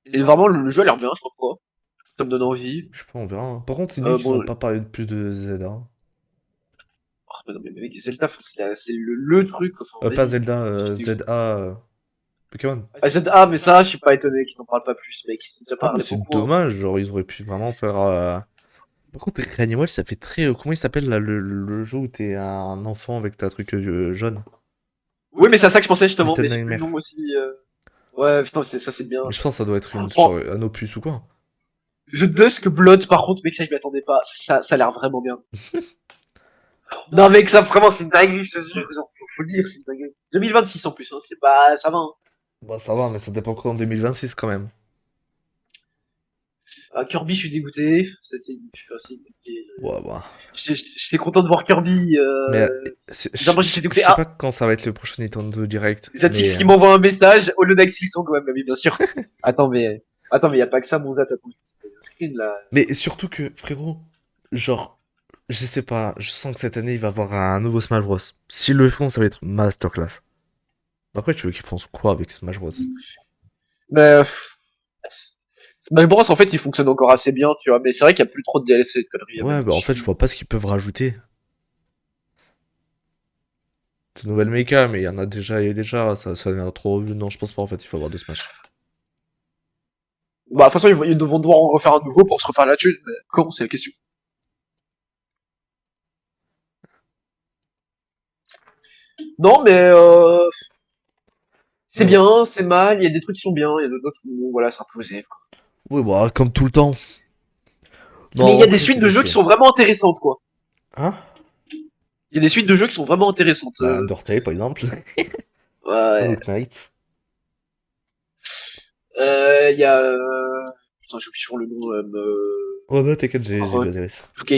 Et vraiment, le jeu a l'air bien, je sais pas pourquoi. Ça me donne envie. Je sais pas, on verra, hein. Par contre, c'est nul qu'ils Bon, ont pas parlé de plus de Zelda. oh, mais non, mais mec, Zelda, c'est le truc, enfin, Pas vas-y. Zelda, ZA. Pokémon. Ah, ZA, mais ça, je suis pas étonné qu'ils en parlent pas plus, mec. Ils ont déjà Ah, mais parlé c'est beaucoup, hein. dommage, genre, ils auraient pu vraiment faire. Par contre, Reanimal, ça fait très. Comment il s'appelle là, le jeu où t'es un enfant avec ta truc jaune? Oui, mais c'est à ça que je pensais justement, Little mais j'ai plus le Nightmare. nom aussi. Ouais, putain, ça c'est bien. Mais je pense que ça doit être une, Oh, genre, un opus ou quoi. The Dusk Blood, par contre, mec, ça, je m'y attendais pas. Ça a l'air vraiment bien. Non, mec, ça, vraiment, c'est une dinguerie, je te jure. Genre, faut le dire, c'est une dinguerie. 2026 en plus, hein, c'est pas, ça va, hein. Bah, ça va, mais ça dépend encore en 2026 quand même. Ah, Kirby, je suis dégoûté. Ouais, bah. J'étais content de voir Kirby. Mais Genre, moi, j'étais je dégoûté. sais Ah, pas quand ça va être le prochain Nintendo Direct. Zatix Mais, qui m'envoie un message au lieu d'Axil Song, ouais, bah oui, bien sûr. Attends, mais y a pas que ça, mon Zat, attends. C'est un screen, là. mais surtout que, frérot, genre, je sais pas, je sens que cette année il va y avoir un nouveau Smash Bros. S'ils le font, ça va être masterclass. Après, tu veux qu'ils fassent quoi avec Smash Bros? Mais, Smash Bros, en fait, il fonctionne encore assez bien, tu vois, mais c'est vrai qu'il y a plus trop de DLC de conneries. Ouais, bah en fait, je vois pas ce qu'ils peuvent rajouter. De nouvelles mechas, mais il y en a déjà et déjà, ça a l'air trop. Non, je pense pas en fait, il faut avoir deux Smash. Bah, de toute façon, ils vont devoir en refaire un nouveau pour se refaire la thune, mais quand, c'est la question. Non, mais c'est bien, c'est mal, il y a des trucs qui sont bien, il y a d'autres où, voilà, c'est un peu osé, quoi. Oui, bah, comme tout le temps. Non, Mais il y a en des vrai, suites c'est de jeux déçu. qui sont vraiment intéressantes, quoi. Hein? Il y a des suites de jeux qui sont vraiment intéressantes. Bah, Undertale, par exemple. Ouais. Hollow Knight. Il y a... Putain, j'oublie toujours le nom. Ouais, bah, t'inquiète, j'ai Ouais. galéré ça. Ok,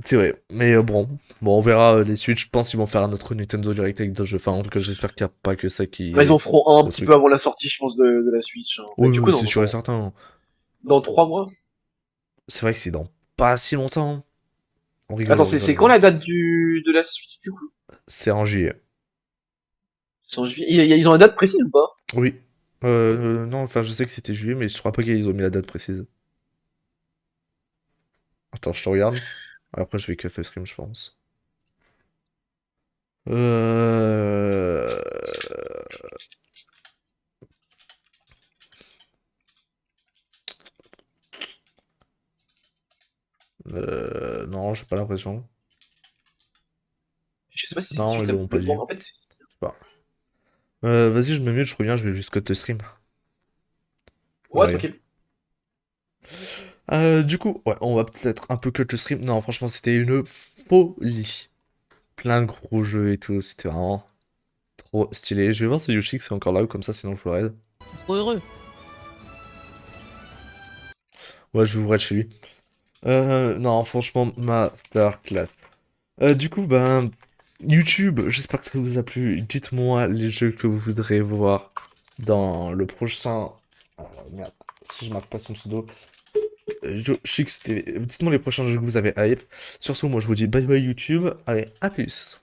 C'est vrai, mais bon, on verra les suites. Je pense qu'ils vont faire un autre Nintendo Direct avec d'autres jeux. Enfin, en tout cas, j'espère qu'il n'y a pas que ça qui. bah, ils en feront un le petit truc. peu avant la sortie, je pense, de la Switch, hein. Oui, Mais du coup, c'est sûr et certain. dans 3 mois. C'est vrai que c'est dans pas si longtemps. On rigole, Attends, on rigole, c'est on quand la rigole. date de la Switch, du coup? C'est en juillet. C'est en juillet. Ils ont la date précise ou pas? Oui. Non, enfin, je sais que c'était juillet, mais je crois pas qu'ils ont mis la date précise. Attends, je te regarde. Après, je vais cut le stream, je pense. Euh... Non, j'ai pas l'impression. Je sais pas si c'est Non, suite ils à l'ont pas dit. Bloodborne. En fait, Je sais pas. Vas-y, je me mute, je reviens, je vais juste cut le stream. ouais, J'arrive. tranquille. Du coup, ouais, on va peut-être un peu cut le stream. Non, franchement, c'était une folie. Plein de gros jeux et tout, c'était vraiment trop stylé. Je vais voir si Yoshik c'est encore là ou comme ça, sinon je le raid. Trop heureux. Ouais, je vais vous raid chez lui. Non, franchement, masterclass. Du coup, ben, YouTube, j'espère que ça vous a plu. Dites-moi les jeux que vous voudrez voir dans le prochain. Ah, merde, si je marque pas son pseudo. Yoshik TV. Dites-moi les prochains jeux que vous avez hype. Sur ce, moi je vous dis bye bye YouTube. Allez, à plus.